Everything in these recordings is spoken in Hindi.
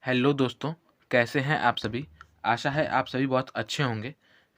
हेलो दोस्तों, कैसे हैं आप सभी? आशा है आप सभी बहुत अच्छे होंगे।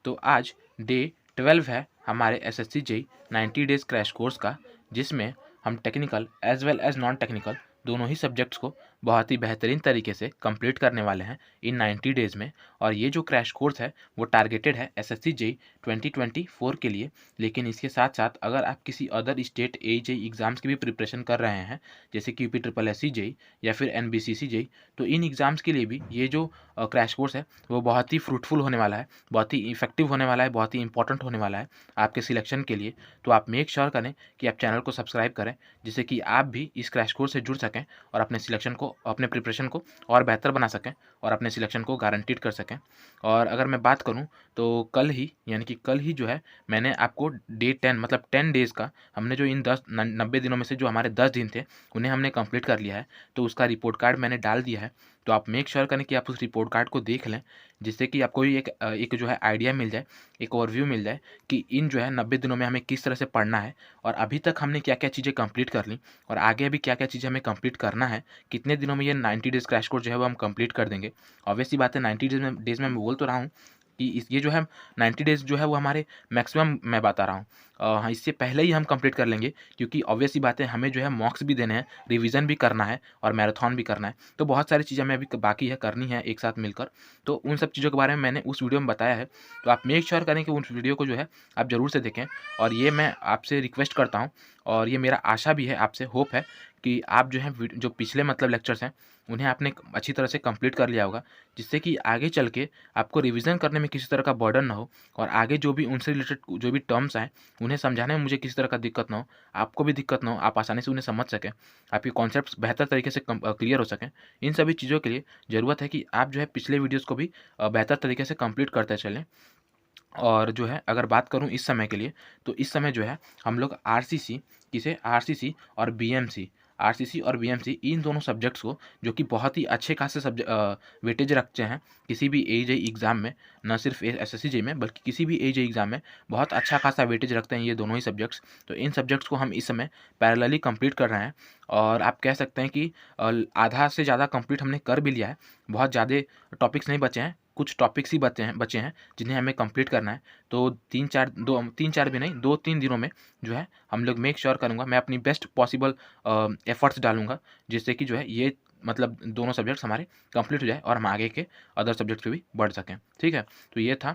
तो आज डे 12 है हमारे SSC JEE 90 days crash course का, जिसमें हम technical as well as non technical दोनों ही सब्जेक्ट्स को बहुत ही बेहतरीन तरीके से कंप्लीट करने वाले हैं इन 90 डेज़ में। और ये जो क्रैश कोर्स है वो टारगेटेड है एसएससी जेईई 2024 के लिए। लेकिन इसके साथ-साथ अगर आप किसी अदर स्टेट जेईई एग्ज़ाम्स की भी प्रिपरेशन कर रहे हैं, जैसे कि यूपी ट्रिपल एससी जेईई या फिर एनबीसीसी जेईई, तो इन एग्ज़ाम्स के लिए भी ये जो क्रैश कोर्स है वो बहुत ही फ्रूटफुल होने वाला है, बहुत ही इफ़ेक्टिव होने वाला है, बहुत ही इंपॉर्टेंट होने वाला है आपके सिलेक्शन के लिए। तो आप मेक श्योर करें कि आप चैनल को सब्सक्राइब करें, जिससे कि आप भी इस क्रैश कोर्स से जुड़ सकें और अपने सिलेक्शन को, अपने प्रिपरेशन को और बेहतर बना सकें और अपने सिलेक्शन को गारंटीड कर सकें। और अगर मैं बात करूँ तो कल ही, यानी कि कल ही जो है, मैंने आपको डे 10 मतलब 10 डेज़ का, हमने जो इन 90 दिनों में से जो हमारे 10 दिन थे उन्हें हमने कंप्लीट कर लिया है। तो उसका रिपोर्ट कार्ड मैंने डाल दिया है। तो आप मेक श्योर करें कि आप उस रिपोर्ट कार्ड को देख लें, जिससे कि आपको भी एक जो है आइडिया मिल जाए, एक ओवरव्यू मिल जाए कि इन जो है 90 दिनों में हमें किस तरह से पढ़ना है और अभी तक हमने क्या-क्या चीज़ें कंप्लीट कर लीं और आगे अभी क्या-क्या चीज़ें हमें कंप्लीट करना है। कितने दिनों में ये 90 डेज़ क्रैश कोर्स जो है वो हम कंप्लीट कर देंगे। ऑब्वियस सी बात है, 90 डेज़ में मैं बोल तो रहा हूँ कि ये जो है 90 डेज़ जो है वो हमारे मैक्सिमम मैं बता रहा हूँ। हाँ, इससे पहले ही हम कंप्लीट कर लेंगे, क्योंकि ऑब्वियस सी बात है, हमें जो है मॉक्स भी देने हैं, रिवीजन भी करना है और मैराथन भी करना है। तो बहुत सारी चीज़ें हमें अभी बाकी है, करनी है एक साथ मिलकर। तो उन सब चीज़ों के बारे में मैंने उस वीडियो में बताया है। तो आप मेक श्योर करें कि उस वीडियो को जो है आप ज़रूर से देखें। और ये मैं आपसे रिक्वेस्ट करता हूँ और ये मेरा आशा भी है, आपसे होप है कि आप जो है जो पिछले मतलब लेक्चर्स हैं उन्हें आपने अच्छी तरह से कंप्लीट कर लिया होगा, जिससे कि आगे चल के आपको रिवीजन करने में किसी तरह का बर्डन ना हो और आगे जो भी उनसे रिलेटेड जो भी टर्म्स आएँ उन्हें समझाने में मुझे किसी तरह का दिक्कत ना हो, आपको भी दिक्कत ना हो, आप आसानी से उन्हें समझ सकें, आपके कॉन्सेप्ट्स बेहतर तरीके से क्लियर हो सकें। इन सभी चीज़ों के लिए ज़रूरत है कि आप जो है पिछले वीडियोज़ को भी बेहतर तरीके से कंप्लीट करते चलें। और जो है अगर बात करूँ इस समय के लिए, तो इस समय जो है हम लोग आरसीसी और बीएमसी, आरसीसी और बीएमसी इन दोनों सब्जेक्ट्स को, जो कि बहुत ही अच्छे खासे वेटेज रखते हैं किसी भी एजेई एग्ज़ाम में, न सिर्फ एसएससी जेईई में बल्कि किसी भी एजेई एग्ज़ाम में बहुत अच्छा खासा वेटेज रखते हैं ये दोनों ही सब्जेक्ट्स। तो इन सब्जेक्ट्स को हम इस समय पैरेलली कंप्लीट कर रहे हैं और आप कह सकते हैं कि आधा से ज़्यादा कंप्लीट हमने कर भी लिया है। बहुत ज़्यादा टॉपिक्स नहीं बचे हैं, कुछ टॉपिक्स ही बचे हैं जिन्हें हमें कंप्लीट करना है। तो 3-4 भी नहीं, 2-3 दिनों में जो है हम लोग मेक श्योर करूँगा, मैं अपनी बेस्ट पॉसिबल एफर्ट्स डालूँगा, जिससे कि जो है ये मतलब दोनों सब्जेक्ट्स हमारे कंप्लीट हो जाए और हम आगे के अदर सब्जेक्ट्स पे भी बढ़ सकें। ठीक है? तो ये था।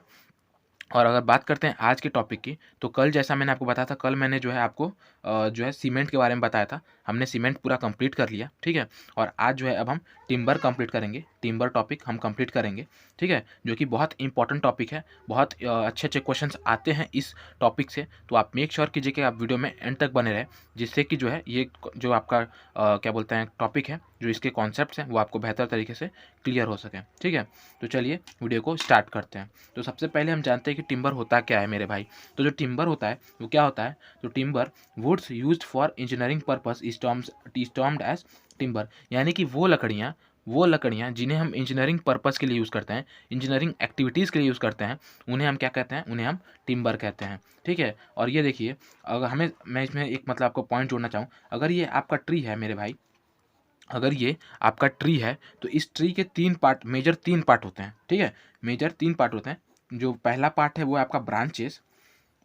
और अगर बात करते हैं आज के टॉपिक की, तो कल जैसा मैंने आपको बताया था, कल मैंने जो है आपको जो है सीमेंट के बारे में बताया था। हमने सीमेंट पूरा कंप्लीट कर लिया, ठीक है? और आज जो है अब हम टिम्बर कंप्लीट करेंगे, टिम्बर टॉपिक हम कंप्लीट करेंगे, ठीक है? जो कि बहुत इंपॉर्टेंट टॉपिक है, बहुत अच्छे-अच्छे क्वेश्चंस आते हैं इस टॉपिक से। तो आप मेक श्योर कीजिए कि आप वीडियो में एंड तक बने रहें, जिससे कि जो है ये जो आपका क्या बोलते हैं टॉपिक है, जो इसके कॉन्सेप्ट्स हैं, वो आपको बेहतर तरीके से क्लियर हो सकें, ठीक है? तो चलिए वीडियो को स्टार्ट करते हैं। तो सबसे पहले हम जानते हैं कि टिम्बर होता क्या है मेरे भाई। तो जो टिम्बर होता है वो क्या होता है? तो timber woods used for engineering purpose is termed as timber, यानी कि वो लकड़ियाँ जिन्हें हम इंजीनियरिंग पर्पस के लिए यूज़ करते हैं, इंजीनियरिंग एक्टिविटीज़ के लिए यूज़ करते हैं, उन्हें हम क्या कहते हैं? उन्हें हम टिम्बर कहते हैं, ठीक है? और ये देखिए, अगर मैं इसमें एक मतलब आपको पॉइंट जोड़ना चाहूँ, अगर ये आपका ट्री है मेरे भाई, अगर ये आपका ट्री है, तो इस ट्री के 3 पार्ट, मेजर 3 पार्ट होते हैं, ठीक है? मेजर 3 पार्ट होते हैं। जो पहला पार्ट है वो है आपका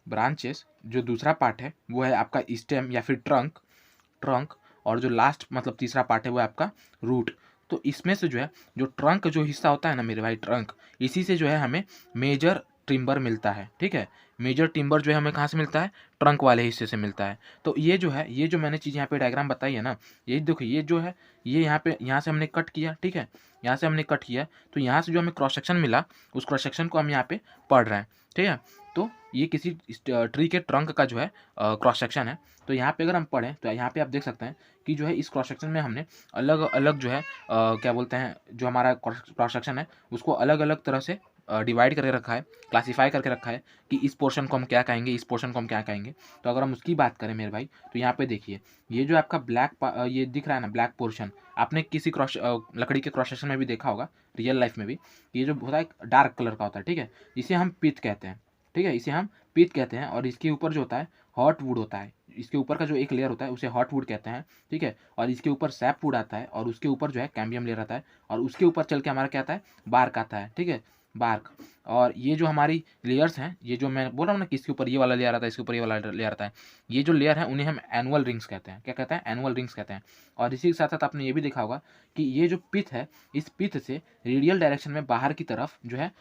ब्रांचेस, जो दूसरा पार्ट है वो है आपका स्टेम या फिर ट्रंक, और जो लास्ट मतलब तीसरा पार्ट है वो है आपका रूट। तो इसमें से जो है, जो ट्रंक जो हिस्सा होता है ना मेरे भाई, ट्रंक, इसी से जो है हमें मेजर टिम्बर मिलता है, ठीक है? मेजर टिम्बर जो है हमें कहाँ से मिलता है? ट्रंक वाले हिस्से से मिलता है। तो ये जो है, ये जो मैंने चीज़ यहाँ पे डायग्राम बताई है ना, ये देखो, ये जो है, ये यहाँ से हमने कट किया, ठीक है? यहाँ से हमने कट किया, तो यहाँ से जो हमें क्रॉस सेक्शन मिला, उस क्रॉस सेक्शन को हम यहाँ पे पढ़ रहे हैं, ठीक है? तो ये किसी ट्री के ट्रंक का जो है क्रॉस सेक्शन है। तो यहाँ पे अगर हम पढ़ें तो यहाँ पे आप देख सकते हैं कि जो है इस क्रॉस सेक्शन में हमने अलग-अलग जो है क्या बोलते हैं, जो हमारा क्रॉस सेक्शन है उसको अलग-अलग तरह से डिवाइड करके रखा है, क्लासिफाई करके रखा है कि इस पोर्शन को हम क्या कहेंगे, इस पोर्शन को हम क्या कहेंगे। तो अगर हम उसकी बात करें मेरे भाई, तो यहाँ पे देखिए, ये जो आपका ये दिख रहा है ना ब्लैक पोर्शन, आपने किसी लकड़ी के क्रॉस सेक्शन में भी देखा होगा, रियल लाइफ में भी। ये जो होता है डार्क कलर का होता है, ठीक है? इसे हम पिथ कहते हैं, ठीक है, इसे हम पिथ कहते हैं। और इसके ऊपर जो होता है हॉट वुड होता है, इसके ऊपर का जो एक लेयर होता है उसे हॉट वुड कहते हैं, ठीक है। और इसके ऊपर सैप वुड आता है और उसके ऊपर जो है कैम्बियम लेयर आता है और उसके ऊपर चल के हमारा क्या आता है, बार्क आता है, ठीक है, बार्क। और ये जो हमारी लेयर्स हैं, ये जो मैं बोल रहा हूँ ना कि इसके ऊपर ये वाला लेयर आता है, इसके ऊपर ये वाला लेयर आता है, ये जो लेयर है उन्हें हम एनुअल रिंग्स कहते हैं। क्या कहते हैं, एनुअल रिंग्स कहते हैं। और इसी के साथ साथ आपने ये भी देखा होगा कि ये जो पिथ है, इस पिथ से रेडियल डायरेक्शन में बाहर की तरफ जो है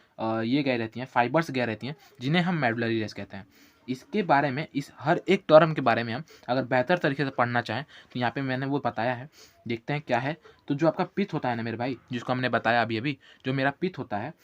ये गए रहती हैं, फाइबर्स गए रहती हैं, जिन्हें हम मेडुलरी रेस कहते हैं। इसके बारे में, इस हर एक टर्म के बारे में हम अगर बेहतर तरीके से पढ़ना चाहें तो यहाँ पे मैंने वो बताया है, देखते हैं क्या है। तो जो आपका पिथ होता है ना मेरे भाई, जिसको हमने बताया अभी अभी, जो मेरा पिथ होता है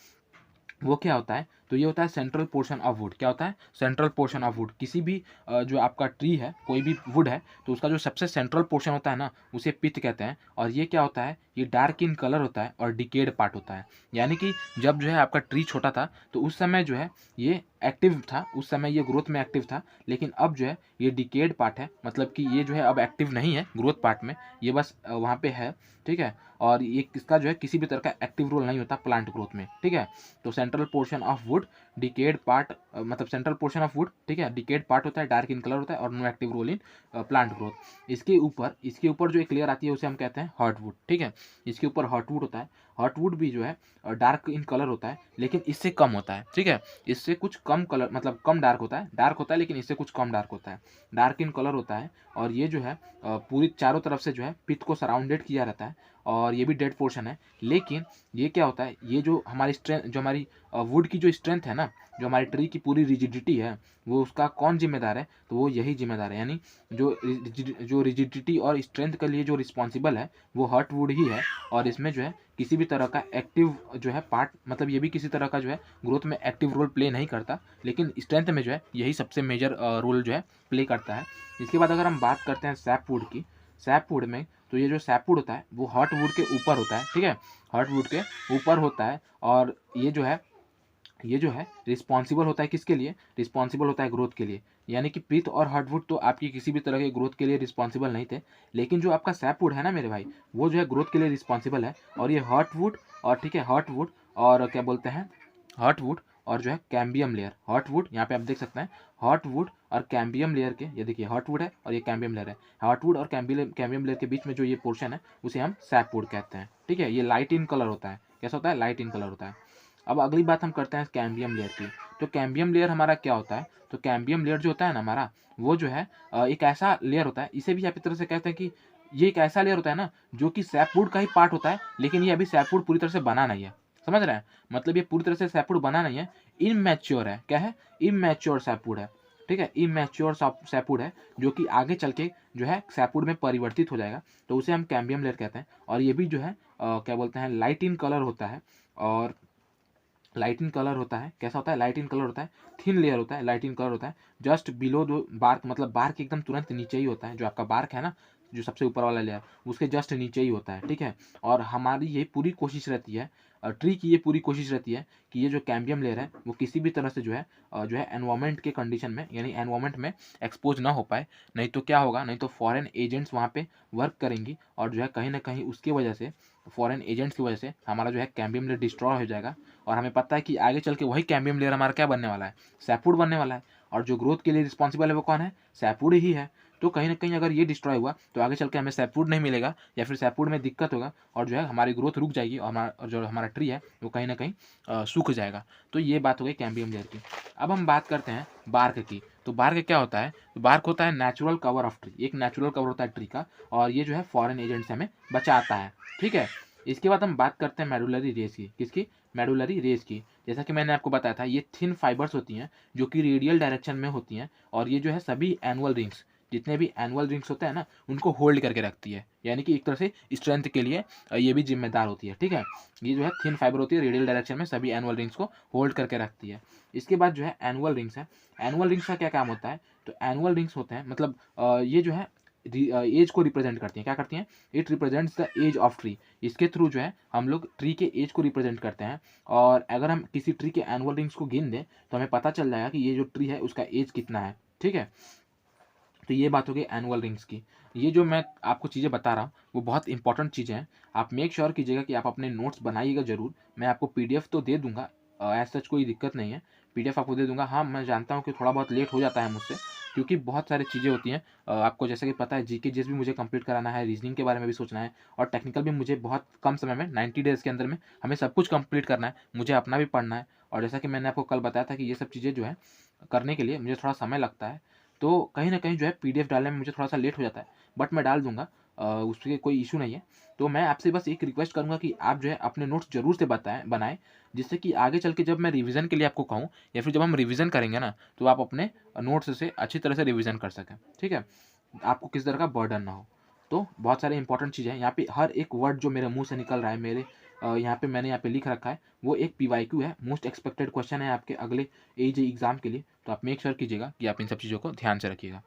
वो क्या होता है, तो ये होता है सेंट्रल पोर्शन ऑफ वुड। क्या होता है, सेंट्रल पोर्शन ऑफ वुड। किसी भी जो आपका ट्री है, कोई भी वुड है, तो उसका जो सबसे सेंट्रल पोर्शन होता है ना, उसे पिथ कहते हैं। और ये क्या होता है, ये डार्क इन कलर होता है और डिकेड पार्ट होता है। यानी कि जब जो है आपका ट्री छोटा था तो उस समय जो है ये एक्टिव था, उस समय ये ग्रोथ में एक्टिव था, लेकिन अब जो है ये डिकेड पार्ट है, मतलब कि ये जो है अब एक्टिव नहीं है ग्रोथ पार्ट में, ये बस वहाँ पे है, ठीक है। और ये इसका जो है किसी भी तरह का एक्टिव रोल नहीं होता प्लांट ग्रोथ में, ठीक है। तो central portion of would, decade part, मतलब सेंट्रल पोर्शन ऑफ वुड, ठीक है, डिकेड पार्ट होता है, डार्क इन कलर होता है और no active role in plant growth. इसके ऊपर जो एक लेयर आती है उसे हम कहते हैं हॉर्टवुड, ठीक है। इसके ऊपर हॉर्टवुड होता है। हॉर्टवुड भी जो है डार्क इन कलर होता है, लेकिन इससे कम होता है, ठीक है। इससे कुछ कम कलर, मतलब कम डार्क होता है लेकिन इससे कुछ कम डार्क होता है, डार्क इन कलर होता है। और ये जो है पूरी चारों तरफ से जो है पिथ को सराउंडेड किया रहता है और ये भी डेड पोर्शन है। लेकिन ये क्या होता है, ये जो हमारी स्ट्रेंथ, जो हमारी वुड की जो स्ट्रेंथ है ना, जो हमारी ट्री की पूरी रिजिडिटी है, वो उसका कौन जिम्मेदार है, तो वो यही जिम्मेदार है। यानी जो रिजिडिटी और स्ट्रेंथ के लिए जो रिस्पॉन्सिबल है वो हॉर्टवुड ही है। और इसमें जो है किसी भी तरह का एक्टिव जो है पार्ट, मतलब ये भी किसी तरह का जो है ग्रोथ में एक्टिव रोल प्ले नहीं करता, लेकिन स्ट्रेंथ में जो है यही सबसे मेजर रोल जो है प्ले करता है। इसके बाद अगर हम बात करते हैं सैपवुड की, सैपवुड में, तो ये जो सैपवुड होता है वो हॉर्टवुड के ऊपर होता है, ठीक है, हॉर्टवुड के ऊपर होता है। और ये जो है रिस्पॉन्सिबल होता है किसके लिए, रिस्पॉन्सिबल होता है ग्रोथ के लिए। यानी कि पिथ और हार्टवुड तो आपकी किसी भी तरह के ग्रोथ के लिए रिस्पॉन्सिबल नहीं थे, लेकिन जो आपका सैपवुड है ना मेरे भाई, वो जो है ग्रोथ के लिए रिस्पॉन्सिबल है। और ये हार्टवुड, और ठीक है, हार्टवुड और क्या बोलते हैं, हार्टवुड और जो है कैम्बियम लेयर, हार्टवुड यहाँ पे आप देख सकते हैं, हार्टवुड और कैम्बियम लेयर के, ये देखिए हार्टवुड है और ये कैम्बियम लेयर है, हार्टवुड और कैम्बियम लेयर के बीच में जो ये पोर्शन है उसे हम सैपवुड कहते हैं, ठीक है। ये लाइट इन कलर होता है, कैसा होता है, लाइट इन कलर होता है। अब अगली बात हम करते हैं कैम्बियम लेयर की। तो कैम्बियम लेयर हमारा क्या होता है, तो कैम्बियम लेयर जो होता है ना हमारा, वो जो है एक ऐसा लेयर होता है, इसे भी आप एक तरह से कहते हैं कि ये एक ऐसा लेयर होता है ना जो कि सैपवुड का ही पार्ट होता है, लेकिन ये अभी सैपवुड पूरी तरह से बना नहीं है, समझ रहे हैं, मतलब ये पूरी तरह से सैपवुड बना नहीं है, इमैच्योर है। क्या है, इमैच्योर सैपवुड है, ठीक है, इमैच्योर सैपवुड है, जो कि आगे चल के जो है सैपवुड में परिवर्तित हो जाएगा, तो उसे हम कैम्बियम लेयर कहते हैं। और ये भी जो है क्या बोलते हैं, लाइट इन कलर होता है। और लाइट इन कलर होता है, कैसा होता है, लाइट इन कलर होता है, थिन लेयर होता है, लाइट इन कलर होता है, जस्ट बिलो दो बार्क, मतलब बार्क एकदम तुरंत नीचे ही होता है, जो आपका बार्क है ना, जो सबसे ऊपर वाला लेयर उसके जस्ट नीचे ही होता है, ठीक है। और हमारी ये पूरी कोशिश रहती है, ट्री की ये पूरी कोशिश रहती है कि ये जो कैम्बियम लेयर है वो किसी भी तरह से जो है एनवायरमेंट के कंडीशन में, यानी एनवायरमेंट में एक्सपोज ना हो पाए। नहीं तो क्या होगा, नहीं तो फॉरेन एजेंट्स वहाँ पे वर्क करेंगी और जो है कहीं ना कहीं उसकी वजह से, फॉरेन एजेंट्स की वजह से हमारा जो है कैम्बियम लेयर डिस्ट्रॉय हो जाएगा। और हमें पता है कि आगे चल के वही कैम्बियम लेयर हमारा क्या बनने वाला है, सैपवुड बनने वाला है। और जो ग्रोथ के लिए रिस्पॉन्सिबल है वो कौन है, सैपवुड ही है। तो कहीं ना कहीं अगर ये डिस्ट्रॉय हुआ तो आगे चल के हमें सैपवुड नहीं मिलेगा, या फिर सैपवुड में दिक्कत होगा और जो है हमारी ग्रोथ रुक जाएगी और जो हमारा ट्री है वो कहीं ना कहीं सूख जाएगा। तो ये बात हो गई कैम्बियम लेयर की। अब हम बात करते हैं बार्क की। तो बार्क क्या होता है, तो बार्क होता है नेचुरल कवर ऑफ ट्री, एक नेचुरल कवर होता है ट्री का, और ये जो है फॉरेन एजेंट से हमें बचाता है, ठीक है। इसके बाद हम बात करते हैं मेडुलरी रेस की, किसकी, मेडुलरी रेस की। जैसा कि मैंने आपको बताया था, ये थिन फाइबर्स होती हैं जो कि रेडियल डायरेक्शन में होती हैं, और ये जो है सभी एनुअल रिंग्स, जितने भी एनुअल रिंग्स होते हैं ना, उनको होल्ड करके रखती है, यानी कि एक तरह से स्ट्रेंथ के लिए ये भी जिम्मेदार होती है, ठीक है। ये जो है थिन फाइबर होती है, रेडियल डायरेक्शन में सभी एनुअल रिंग्स को होल्ड करके रखती है। इसके बाद जो है एनुअल रिंग्स है। एनुअल रिंग्स का क्या काम होता है, तो एनुअल रिंग्स होते हैं, मतलब ये जो है एज को रिप्रेजेंट करती हैं, क्या करती हैं, it represents the age of tree. इसके थ्रू जो है हम लोग ट्री के एज को रिप्रेजेंट करते हैं। और अगर हम किसी ट्री के एनुअल रिंग्स को गिन दें तो हमें पता चल जाएगा कि ये जो ट्री है उसका एज कितना है, ठीक है। तो ये बात हो गई एनुअल रिंग्स की। ये जो मैं आपको चीज़ें बता रहा हूँ वो बहुत इंपॉर्टेंट चीज़ें हैं, आप मेक श्योर कीजिएगा कि आप अपने नोट्स बनाइएगा ज़रूर। मैं आपको पीडीएफ तो दे दूंगा एज सच कोई दिक्कत नहीं है, PDF आपको दे दूँगा। हाँ, मैं जानता हूँ कि थोड़ा बहुत लेट हो जाता है मुझसे, क्योंकि बहुत सारी चीज़ें होती हैं। आपको जैसे कि पता है जीके जीएस भी मुझे कंप्लीट कराना है, रीजनिंग के बारे में भी सोचना है, और टेक्निकल भी मुझे बहुत कम समय में 90 डेज़ के अंदर में हमें सब कुछ कंप्लीट करना है। मुझे अपना भी पढ़ना है, और जैसा कि मैंने आपको कल बताया था कि ये सब चीज़ें जो है करने के लिए मुझे थोड़ा समय लगता है। तो कहीं न कहीं जो है PDF डालने में मुझे थोड़ा-सा लेट हो जाता है, बट मैं डाल दूँगा, उसके कोई इश्यू नहीं है। तो मैं आपसे बस एक रिक्वेस्ट करूँगा कि आप जो है अपने नोट्स ज़रूर से बनाएँ, जिससे कि आगे चल के जब मैं रिवीज़न के लिए आपको कहूँ, या फिर जब हम रिवीज़न करेंगे ना, तो आप अपने नोट्स से अच्छी तरह से रिवीज़न कर सकें, ठीक है? आपको किसी तरह का बर्डन ना हो। तो बहुत सारे इंपॉर्टेंट चीज़ें हैं, यहाँ पे हर एक वर्ड जो मेरे मुँह से निकल रहा है, मेरे यहाँ पे मैंने यहाँ पे लिख रखा है, वो एक PYQ है, मोस्ट एक्सपेक्टेड क्वेश्चन है आपके अगले AJ एग्ज़ाम के लिए। तो आप मेक श्योर कीजिएगा कि आप इन सब चीज़ों को ध्यान से रखिएगा।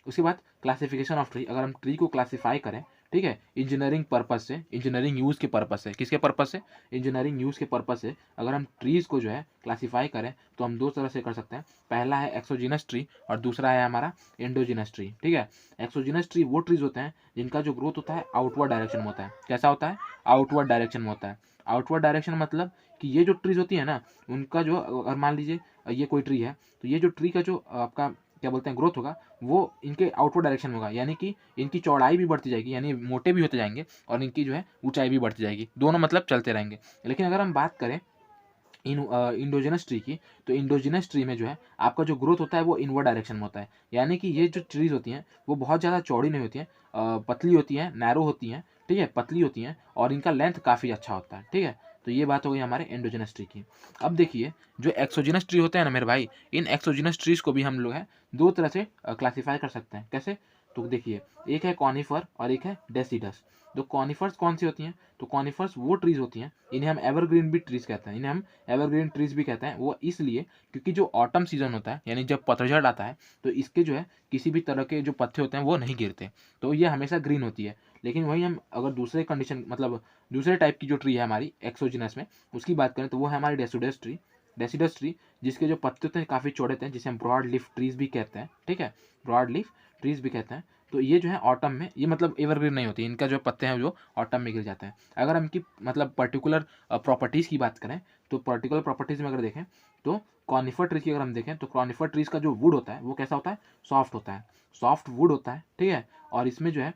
उसके बाद क्लासिफिकेशन ऑफ ट्री, अगर हम ट्री को क्लासिफाई करें, ठीक है, इंजीनियरिंग पर्पस से, इंजीनियरिंग यूज़ के पर्पस से, किसके पर्पस से? इंजीनियरिंग यूज़ के पर्पस से अगर हम ट्रीज़ को जो है क्लासिफाई करें, तो हम दो तरह से कर सकते हैं। पहला है एक्सोजीनस ट्री, और दूसरा है हमारा एंडोजीनस ट्री, ठीक है। एक्सोजीनस ट्री वो ट्रीज होते हैं जिनका जो ग्रोथ होता है आउटवर्ड डायरेक्शन में होता है। कैसा होता है? आउटवर्ड डायरेक्शन में होता है। आउटवर्ड डायरेक्शन मतलब कि ये जो ट्रीज होती है ना, उनका जो, अगर मान लीजिए ये कोई ट्री है, तो ये जो ट्री का जो आपका क्या बोलते हैं ग्रोथ होगा, वो इनके आउटवर्ड डायरेक्शन में होगा, यानी कि इनकी चौड़ाई भी बढ़ती जाएगी, यानी मोटे भी होते जाएंगे, और इनकी जो है ऊंचाई भी बढ़ती जाएगी, दोनों मतलब चलते रहेंगे। लेकिन अगर हम बात करें इंडोजिनस ट्री की, तो इंडोजिनस ट्री में जो है आपका जो ग्रोथ होता है वो इनवर्ड डायरेक्शन में होता है, यानी कि ये जो ट्रीज होती हैं वो बहुत ज़्यादा चौड़ी नहीं होती हैं, पतली होती हैं, नैरो होती हैं, ठीक है, पतली होती हैं, और इनका लेंथ काफ़ी अच्छा होता है, ठीक है। तो ये बात हो गई हमारे एंडोजिनस ट्री की। अब देखिए, जो एक्सोजिनस ट्री होते हैं ना मेरे भाई, इन एक्सोजिनस ट्रीज को भी हम लोग है दो तरह से क्लासीफाई कर सकते हैं। कैसे? तो देखिए, एक है कॉनिफर और एक है डेसिडस। तो कॉनिफर्स कौन सी होती हैं? तो कॉनिफर्स वो ट्रीज होती हैं, इन्हें हम एवरग्रीन भी ट्रीज कहते हैं, इन्हें हम एवरग्रीन ट्रीज भी कहते हैं। वो इसलिए क्योंकि जो ऑटम सीजन होता है, यानी जब पतझड़ आता है, तो इसके जो है किसी भी तरह के जो पत्ते होते हैं वो नहीं गिरते, तो ये हमेशा ग्रीन होती है। लेकिन वही हम अगर दूसरे कंडीशन, मतलब दूसरे टाइप की जो ट्री है हमारी एक्सोजिनस में, उसकी बात करें, तो वो है हमारी डेसिडस ट्री। डेसिडस ट्री जिसके जो पत्ते होते हैं काफ़ी चौड़े होते हैं, जिसे हम ब्रॉड लीफ ट्रीज भी कहते हैं, ठीक है, ब्रॉड लीफ ट्रीज भी कहते हैं। तो ये जो है ऑटम में, ये मतलब एवरग्रीन नहीं होती, इनका जो पत्ते हैं जो ऑटम में गिर जाते हैं। अगर हम इनकी मतलब पर्टिकुलर प्रॉपर्टीज़ की बात करें, तो पर्टिकुलर प्रॉपर्टीज़ में अगर देखें, तो कॉनिफर ट्रीज की अगर हम देखें, तो कॉनिफर ट्रीज का जो वुड होता है वो कैसा होता है? सॉफ्ट होता है, सॉफ्ट वुड होता है, ठीक है। और इसमें जो है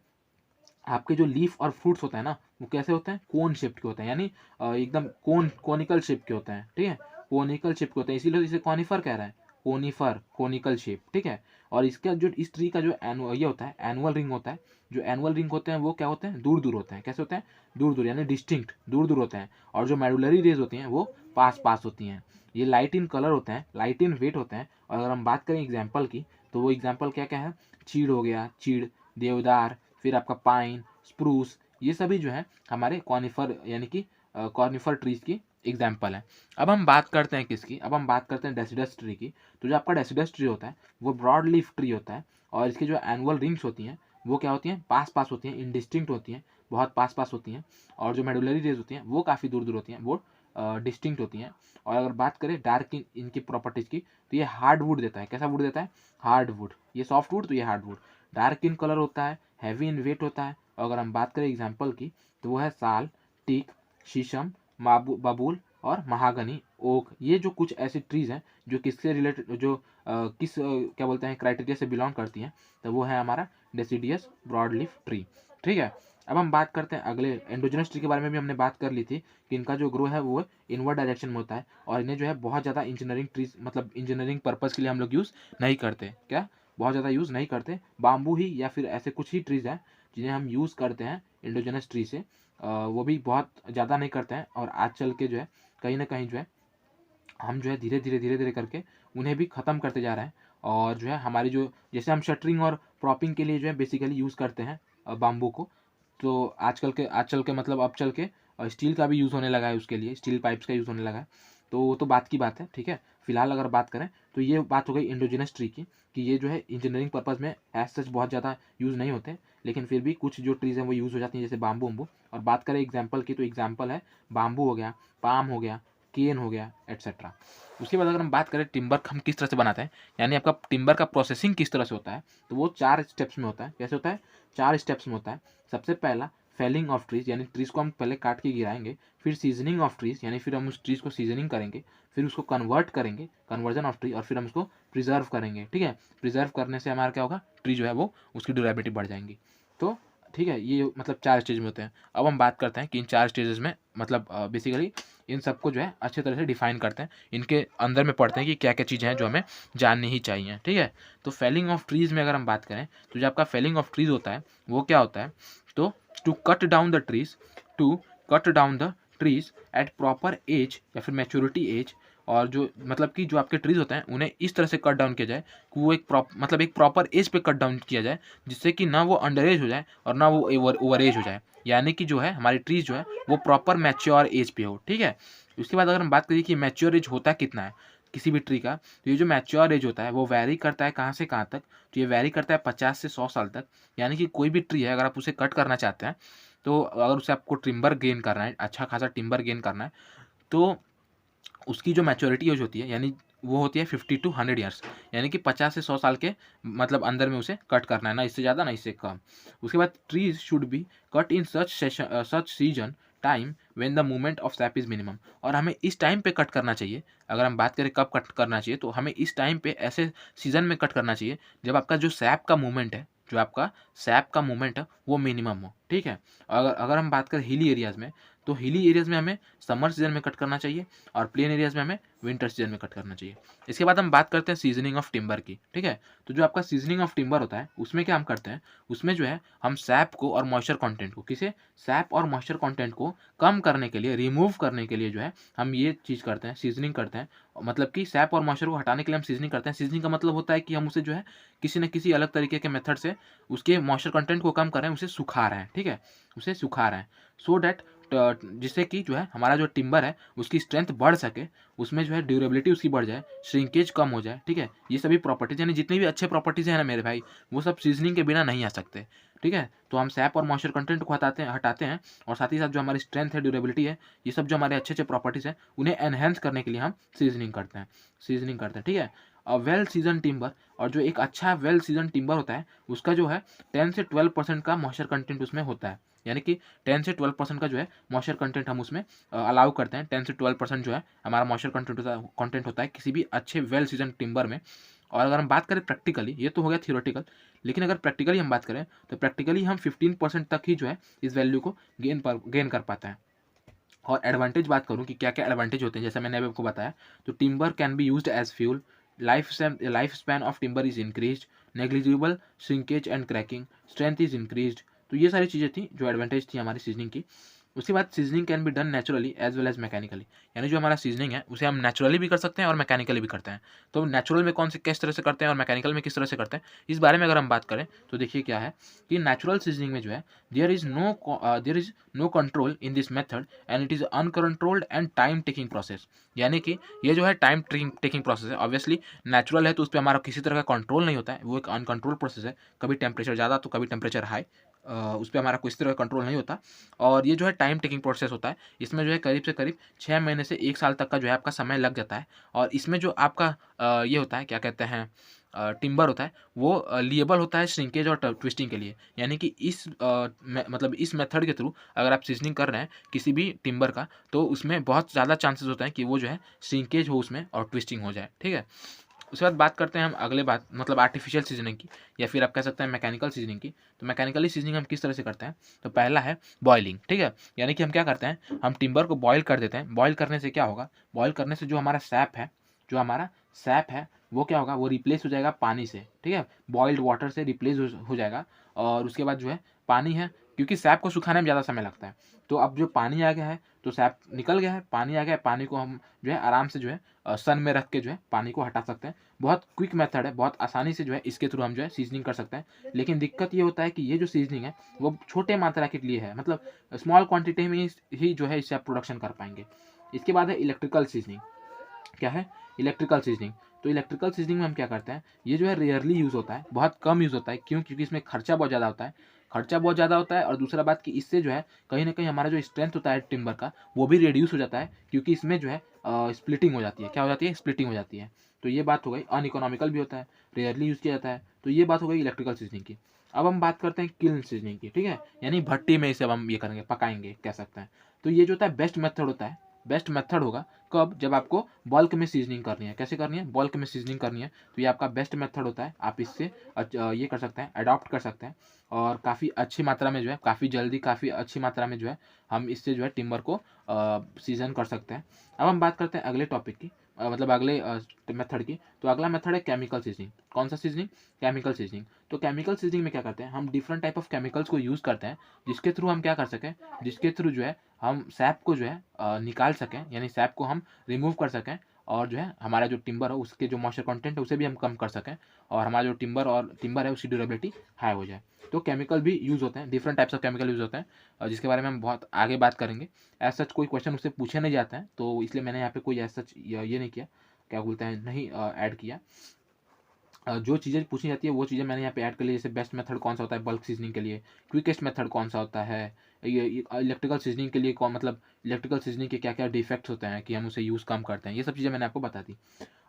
आपके जो लीफ और फ्रूट्स होते हैं ना, वो कैसे होते हैं? कोन शेप के होते हैं, यानी एकदम कोनिकल शेप के होते हैं, ठीक है, कोनिकल शेप के होते हैं, इसीलिए इसे कॉनिफर कह रहा है, कोनिफर, कोनिकल शेप, ठीक है। और इसका जो, इस ट्री का जो ये होता है एनुअल रिंग होता है, जो एनुअल रिंग होते हैं वो क्या होते हैं? दूर दूर होते हैं। कैसे होते हैं? दूर दूर, यानी डिस्टिंक्ट, दूर दूर होते हैं। और जो मेडुलरी रेज होती हैं वो पास पास होती हैं। ये लाइट इन कलर होते हैं, लाइट इन वेट होते हैं। और अगर हम बात करें एग्जाम्पल की, तो वो एग्जाम्पल क्या क्या है? चीड़ हो गया, चीड़, देवदार, फिर आपका पाइन, स्प्रूस, ये सभी जो है हमारे कॉनिफर, यानी कि कॉनिफर ट्रीज की एग्जाम्पल है। अब हम बात करते हैं किसकी? अब हम बात करते हैं डेसिडस ट्री की। तो जो आपका डेसिडस ट्री होता है वो ब्रॉड लीफ ट्री होता है, और इसकी जो एनुअल रिंग्स होती हैं वो क्या होती हैं? पास पास होती हैं, इनडिस्टिंक्ट होती हैं, बहुत पास पास होती हैं। और जो मेडुलरी रेज होती हैं वो काफ़ी दूर दूर होती हैं, वो डिस्टिंक्ट होती हैं। और अगर बात करें डार्क इनकी प्रॉपर्टीज़ की, तो ये हार्ड वुड देता है। कैसा वुड देता है? Hard would. ये सॉफ्ट वुड, तो ये hard would. Dark in colour होता है, हैवी इन वेट होता है। और अगर हम बात करें एग्जाम्पल की, तो वो है साल, टीक, शीशम, बबूल और महागनी, ओक। ये जो कुछ ऐसी ट्रीज हैं जो किससे रिलेटेड, जो क्या बोलते हैं, क्राइटेरिया से बिलोंग करती हैं, तो वो है हमारा डेसिडियस ब्रॉड लीफ ट्री, ठीक है। अब हम बात करते हैं अगले एंडोजिनस ट्री के बारे में भी हमने बात कर ली थी कि इनका जो ग्रो है वो इनवर्ड डायरेक्शन में होता है, और इन्हें जो है बहुत ज़्यादा इंजीनियरिंग ट्रीज, मतलब इंजीनियरिंग पर्पज़ के लिए हम लोग यूज़ नहीं करते। क्या? बहुत ज़्यादा यूज़ नहीं करते। बाम्बू ही या फिर ऐसे कुछ ही ट्रीज़ हैं जिन्हें हम यूज़ करते हैं इंडोजिनस ट्री से, वो भी बहुत ज़्यादा नहीं करते हैं। और आज चल के जो है कहीं ना कहीं जो है हम जो है धीरे धीरे करके उन्हें भी ख़त्म करते जा रहे हैं। और जो है हमारी जो, जैसे हम शटरिंग और प्रॉपिंग के लिए जो है बेसिकली यूज़ करते हैं बाम्बू को, तो आज चल के मतलब अब चल के स्टील का भी यूज़ होने लगा है, उसके लिए स्टील पाइप्स का यूज़ होने लगा है। तो वो तो बात की बात है, ठीक है। फिलहाल अगर बात करें, तो ये बात हो गई इंडोजिनस ट्री की, कि ये जो है इंजीनियरिंग पर्पज़ में एज सच बहुत ज़्यादा यूज़ नहीं होते, लेकिन फिर भी कुछ जो ट्रीज़ हैं वो यूज़ हो जाती हैं, जैसे बाम्बू वम्बू। और बात करें एग्जाम्पल की, तो एग्जाम्पल है बाम्बू हो गया, पाम हो गया, केन हो गया, एट्सेट्रा। उसके बाद अगर हम बात करें टिम्बर हम किस तरह से बनाते हैं, यानी आपका टिम्बर का प्रोसेसिंग किस तरह से होता है, तो वो 4 स्टेप्स में होता है। कैसे होता है? 4 स्टेप्स में होता है। सबसे पहला फेलिंग ऑफ ट्रीज यानी ट्रीज को हम पहले काट के गिराएंगे, फिर सीजनिंग ऑफ ट्रीज यानी फिर हम उस ट्रीज को सीजनिंग करेंगे, फिर उसको कन्वर्ट करेंगे, कन्वर्जन ऑफ ट्री, और फिर हम उसको प्रिजर्व करेंगे। ठीक है, प्रिजर्व करने से हमारा क्या होगा, ट्री जो है वो उसकी ड्यूरेबिलिटी बढ़ जाएंगी। तो ठीक है, ये मतलब 4 स्टेज में होते हैं। अब हम बात करते हैं कि इन 4 स्टेजेस में मतलब बेसिकली इन सबको जो है अच्छे तरह से डिफाइन करते हैं, इनके अंदर में पढ़ते हैं कि क्या क्या चीज़ें हैं जो हमें जाननी ही चाहिए। ठीक है, तो फेलिंग ऑफ ट्रीज़ में अगर हम बात करें तो जो आपका फेलिंग ऑफ ट्रीज़ होता है वो क्या होता है, तो to cut down the trees, to cut down the trees at proper age या फिर मैच्योरिटी एज, और जो मतलब कि जो आपके ट्रीज़ होते हैं उन्हें इस तरह से कट डाउन किया जाए कि वो एक प्रॉपर एज पे कट डाउन किया जाए, जिससे कि ना वो अंडर एज हो जाए और ना वो ओवर एज हो जाए, यानी कि जो है हमारी ट्रीज जो है वो प्रॉपर मैच्योर एज पे हो। ठीक है, उसके बाद अगर हम बात करें कि मैच्योर एज होता कितना है किसी भी ट्री का, तो ये जो मैच्योर एज होता है वो वैरी करता है कहाँ से कहाँ तक, तो ये वैरी करता है 50 से 100 साल तक। यानी कि कोई भी ट्री है अगर आप उसे कट करना चाहते हैं, तो अगर उसे आपको टिम्बर गेन करना है, अच्छा खासा टिम्बर गेन करना है, तो उसकी जो मैच्योरिटी एज होती है यानी वो होती है 50 टू 100 ईयर्स, यानी कि 50 से 100 साल के मतलब अंदर में उसे कट करना है, ना इससे ज़्यादा ना इससे कम। उसके बाद trees should be cut in such season time when the movement of SAP is minimum, और हमें इस टाइम पे कट करना चाहिए। अगर हम बात करें कब कट करना चाहिए, तो हमें इस टाइम पे ऐसे सीजन में कट करना चाहिए जब आपका जो सैप का मूवमेंट है, जो आपका सैप का मूवमेंट है वो मिनिमम हो। ठीक है, अगर अगर हम बात करें हिली एरियाज़ में, तो हिली एरियाज़ में हमें समर सीजन में कट करना चाहिए और प्लेन एरियाज़ में हमें विंटर सीजन में कट करना चाहिए। इसके बाद हम बात करते हैं सीजनिंग ऑफ टिम्बर की। ठीक है, तो जो आपका सीजनिंग ऑफ टिम्बर होता है उसमें क्या हम करते हैं, उसमें जो है हम सैप को और मॉइस्चर कंटेंट को, किसे, सैप और मॉइस्चर कंटेंट को कम करने के लिए, रिमूव करने के लिए जो है हम ये चीज़ करते हैं, सीजनिंग करते हैं। मतलब कि सैप और मॉइस्चर को हटाने के लिए हम सीजनिंग करते हैं। सीजनिंग का मतलब होता है कि हम उसे जो है किसी न किसी अलग तरीके के मेथड से उसके मॉइस्चर कंटेंट को कम कर रहे हैं, उसे सुखा रहे हैं। ठीक है, उसे सुखा रहे हैं सो डैट जिससे कि जो है हमारा जो टिम्बर है उसकी स्ट्रेंथ बढ़ सके, उसमें जो है ड्यूरेबिलिटी उसकी बढ़ जाए, श्रिंकेज कम हो जाए। ठीक है, ये सभी प्रॉपर्टीज यानी जितनी भी अच्छे प्रॉपर्टीज हैं ना मेरे भाई, वो सब सीजनिंग के बिना नहीं आ सकते। ठीक है, तो हम सैप और मॉइस्चर कंटेंट को हटाते हैं और साथ ही साथ जो हमारी स्ट्रेंथ है, ड्यूरेबिलिटी है, ये सब जो हमारे अच्छे अच्छे प्रॉपर्टीज हैं उन्हें एनहेंस करने के लिए हम सीजनिंग करते हैं, सीजनिंग करते हैं। ठीक है, और वेल सीजन टिम्बर, और जो एक अच्छा वेल सीजन टिम्बर होता है उसका जो है 10 से 12% का मॉइस्चर कंटेंट उसमें होता है, यानी कि 10 से 12% का जो है मॉइस्चर कंटेंट हम उसमें अलाउ करते हैं। 10 से 12% जो है हमारा मॉइस्चर कंटेंट होता है किसी भी अच्छे वेल सीजन टिम्बर में। और अगर हम बात करें प्रैक्टिकली, ये तो हो गया थियोरेटिकल, लेकिन अगर प्रैक्टिकली हम बात करें तो प्रैक्टिकली हम 15% तक ही जो है इस वैल्यू को गेन कर पाते हैं। और एडवांटेज बात करूँ कि क्या क्या एडवांटेज होते हैं, जैसे मैंने अभी आपको बताया, तो timber can be used as fuel, life span of timber is increase, negligible shrinkage and cracking, strength is increase. तो ये सारी चीज़ें थी जो एडवांटेज थी हमारी सीजनिंग की। उसके बाद seasoning can be done naturally as well as mechanically, यानी जो हमारा सीजनिंग है उसे हम नेचुरली भी कर सकते हैं और मैकेनिकली भी करते हैं। तो नेचुरल में कौन से किस तरह से करते हैं और मैकेनिकल में किस तरह से करते हैं, इस बारे में अगर हम बात करें तो देखिए क्या है कि नेचुरल सीजनिंग में जो है there is no control in this method and it is uncontrolled and time taking process, यानी कि ये जो है टाइम टेकिंग प्रोसेस है। ऑब्वियसली नेचुरल है तो उस पर हमारा किसी तरह का कंट्रोल नहीं होता है, वो एक अनकंट्रोल प्रोसेस है, कभी टेम्परेचर ज़्यादा तो कभी टेम्परेचर हाई, उस पर हमारा किसी तरह का कंट्रोल नहीं होता। और ये जो है टाइम टेकिंग प्रोसेस होता है, इसमें जो है करीब से करीब 6 महीने से 1 साल तक का जो है आपका समय लग जाता है। और इसमें जो आपका ये होता है, क्या कहते हैं, टिम्बर होता है वो लिएबल होता है श्रिंकेज और ट्विस्टिंग के लिए, यानी कि मतलब इस मेथड के थ्रू अगर आप सीजनिंग कर रहे हैं किसी भी टिम्बर का, तो उसमें बहुत ज़्यादा चांसेस होते हैं कि वो जो है श्रिंकेज हो उसमें और ट्विस्टिंग हो जाए। ठीक है, उसके बाद बात करते हैं हम अगले बात मतलब आर्टिफिशियल सीजनिंग की, या फिर आप कह सकते हैं मैकेनिकल सीजनिंग की। तो मैकेनिकली सीजनिंग हम किस तरह से करते हैं, तो पहला है बॉइलिंग। ठीक है, यानी कि हम क्या करते हैं, हम टिम्बर को बॉयल कर देते हैं। बॉयल करने से क्या होगा, बॉयल करने से जो हमारा सैप है, जो हमारा सैप है वो क्या होगा, वो रिप्लेस हो जाएगा पानी से। ठीक है, बॉइल्ड वाटर से रिप्लेस हो जाएगा। और उसके बाद जो है पानी है, क्योंकि सैप को सुखाने में ज़्यादा समय लगता है, तो अब जो पानी आ गया है तो सैप निकल गया है, पानी आ गया है, पानी को हम जो है आराम से जो है सन में रख के जो है पानी को हटा सकते हैं। बहुत क्विक मेथड है, बहुत आसानी से जो है इसके थ्रू हम जो है सीजनिंग कर सकते हैं। लेकिन दिक्कत ये होता है कि ये जो सीजनिंग है वो छोटे मात्रा के लिए है, मतलब स्मॉल क्वांटिटी में ही जो है इससे आप प्रोडक्शन कर पाएंगे। इसके बाद है इलेक्ट्रिकल सीजनिंग। क्या है, इलेक्ट्रिकल सीजनिंग। तो इलेक्ट्रिकल सीजनिंग में हम क्या करते हैं, ये जो है रेयरली यूज़ होता है, बहुत कम यूज़ होता है। क्यों, क्योंकि इसमें खर्चा बहुत ज़्यादा होता है, खर्चा बहुत ज़्यादा होता है। और दूसरा बात कि इससे जो है कहीं ना कहीं हमारा जो स्ट्रेंथ होता है टिम्बर का वो भी रिड्यूस हो जाता है, क्योंकि इसमें जो है स्प्लिटिंग हो जाती है। क्या हो जाती है, स्प्लिटिंग हो जाती है। तो ये बात हो गई, अनइकोनॉमिकल भी होता है, रेयरली यूज़ किया जाता है। तो ये बात हो गई इलेक्ट्रिकल सीजनिंग की। अब हम बात करते हैं किल्न सीजनिंग की, ठीक है, यानी भट्टी में इसे अब हम ये करेंगे, पकाएंगे कह सकते हैं। तो ये जो होता है बेस्ट मेथड होता है, बेस्ट मेथड होगा कब, जब आपको बल्क में सीजनिंग करनी है। कैसे करनी है, बल्क में सीजनिंग करनी है, तो ये आपका बेस्ट मेथड होता है। आप इससे ये कर सकते हैं, अडॉप्ट कर सकते हैं, और काफ़ी अच्छी मात्रा में जो है, काफ़ी जल्दी, काफ़ी अच्छी मात्रा में जो है हम इससे जो है टिम्बर को सीजन कर सकते हैं। अब हम बात करते हैं अगले टॉपिक की, मतलब अगले मेथड की। तो अगला मेथड है केमिकल सीजनिंग। कौन सा सीजनिंग, केमिकल सीजनिंग। तो केमिकल सीजनिंग में क्या करते हैं, हम डिफरेंट टाइप ऑफ केमिकल्स को यूज़ करते हैं, जिसके थ्रू हम क्या कर सकें, जिसके थ्रू जो है हम सैप को जो है निकाल सकें, यानी सैप को हम रिमूव कर सकें, और जो है हमारा जो टिम्बर है उसके जो मॉइस्चर कंटेंट है उसे भी हम कम कर सकें, और हमारा जो टिम्बर है उसकी ड्यूरेबिलिटी हाई हो जाए। तो केमिकल भी यूज़ होते हैं, different types of chemical use होते हैं, जिसके बारे में हम बहुत आगे बात करेंगे। एज सच कोई क्वेश्चन उससे पूछे नहीं जाते हैं, तो इसलिए मैंने यहाँ पे कोई एज सच ये नहीं किया, क्या बोलते हैं, नहीं ऐड किया। जो चीज़ें पूछी जाती है वो चीज़ें मैंने यहाँ पे ऐड कर ली, जैसे बेस्ट मेथड कौन सा होता है बल्क सीजनिंग के लिए, क्विकेस्ट मेथड कौन सा होता है, ये इलेक्ट्रिकल सीजनिंग के लिए कौन, मतलब इलेक्ट्रिकल सीजनिंग के क्या क्या डिफेक्ट्स होते हैं कि हम उसे यूज़ कम करते हैं, ये सब चीज़ें मैंने आपको बता दी।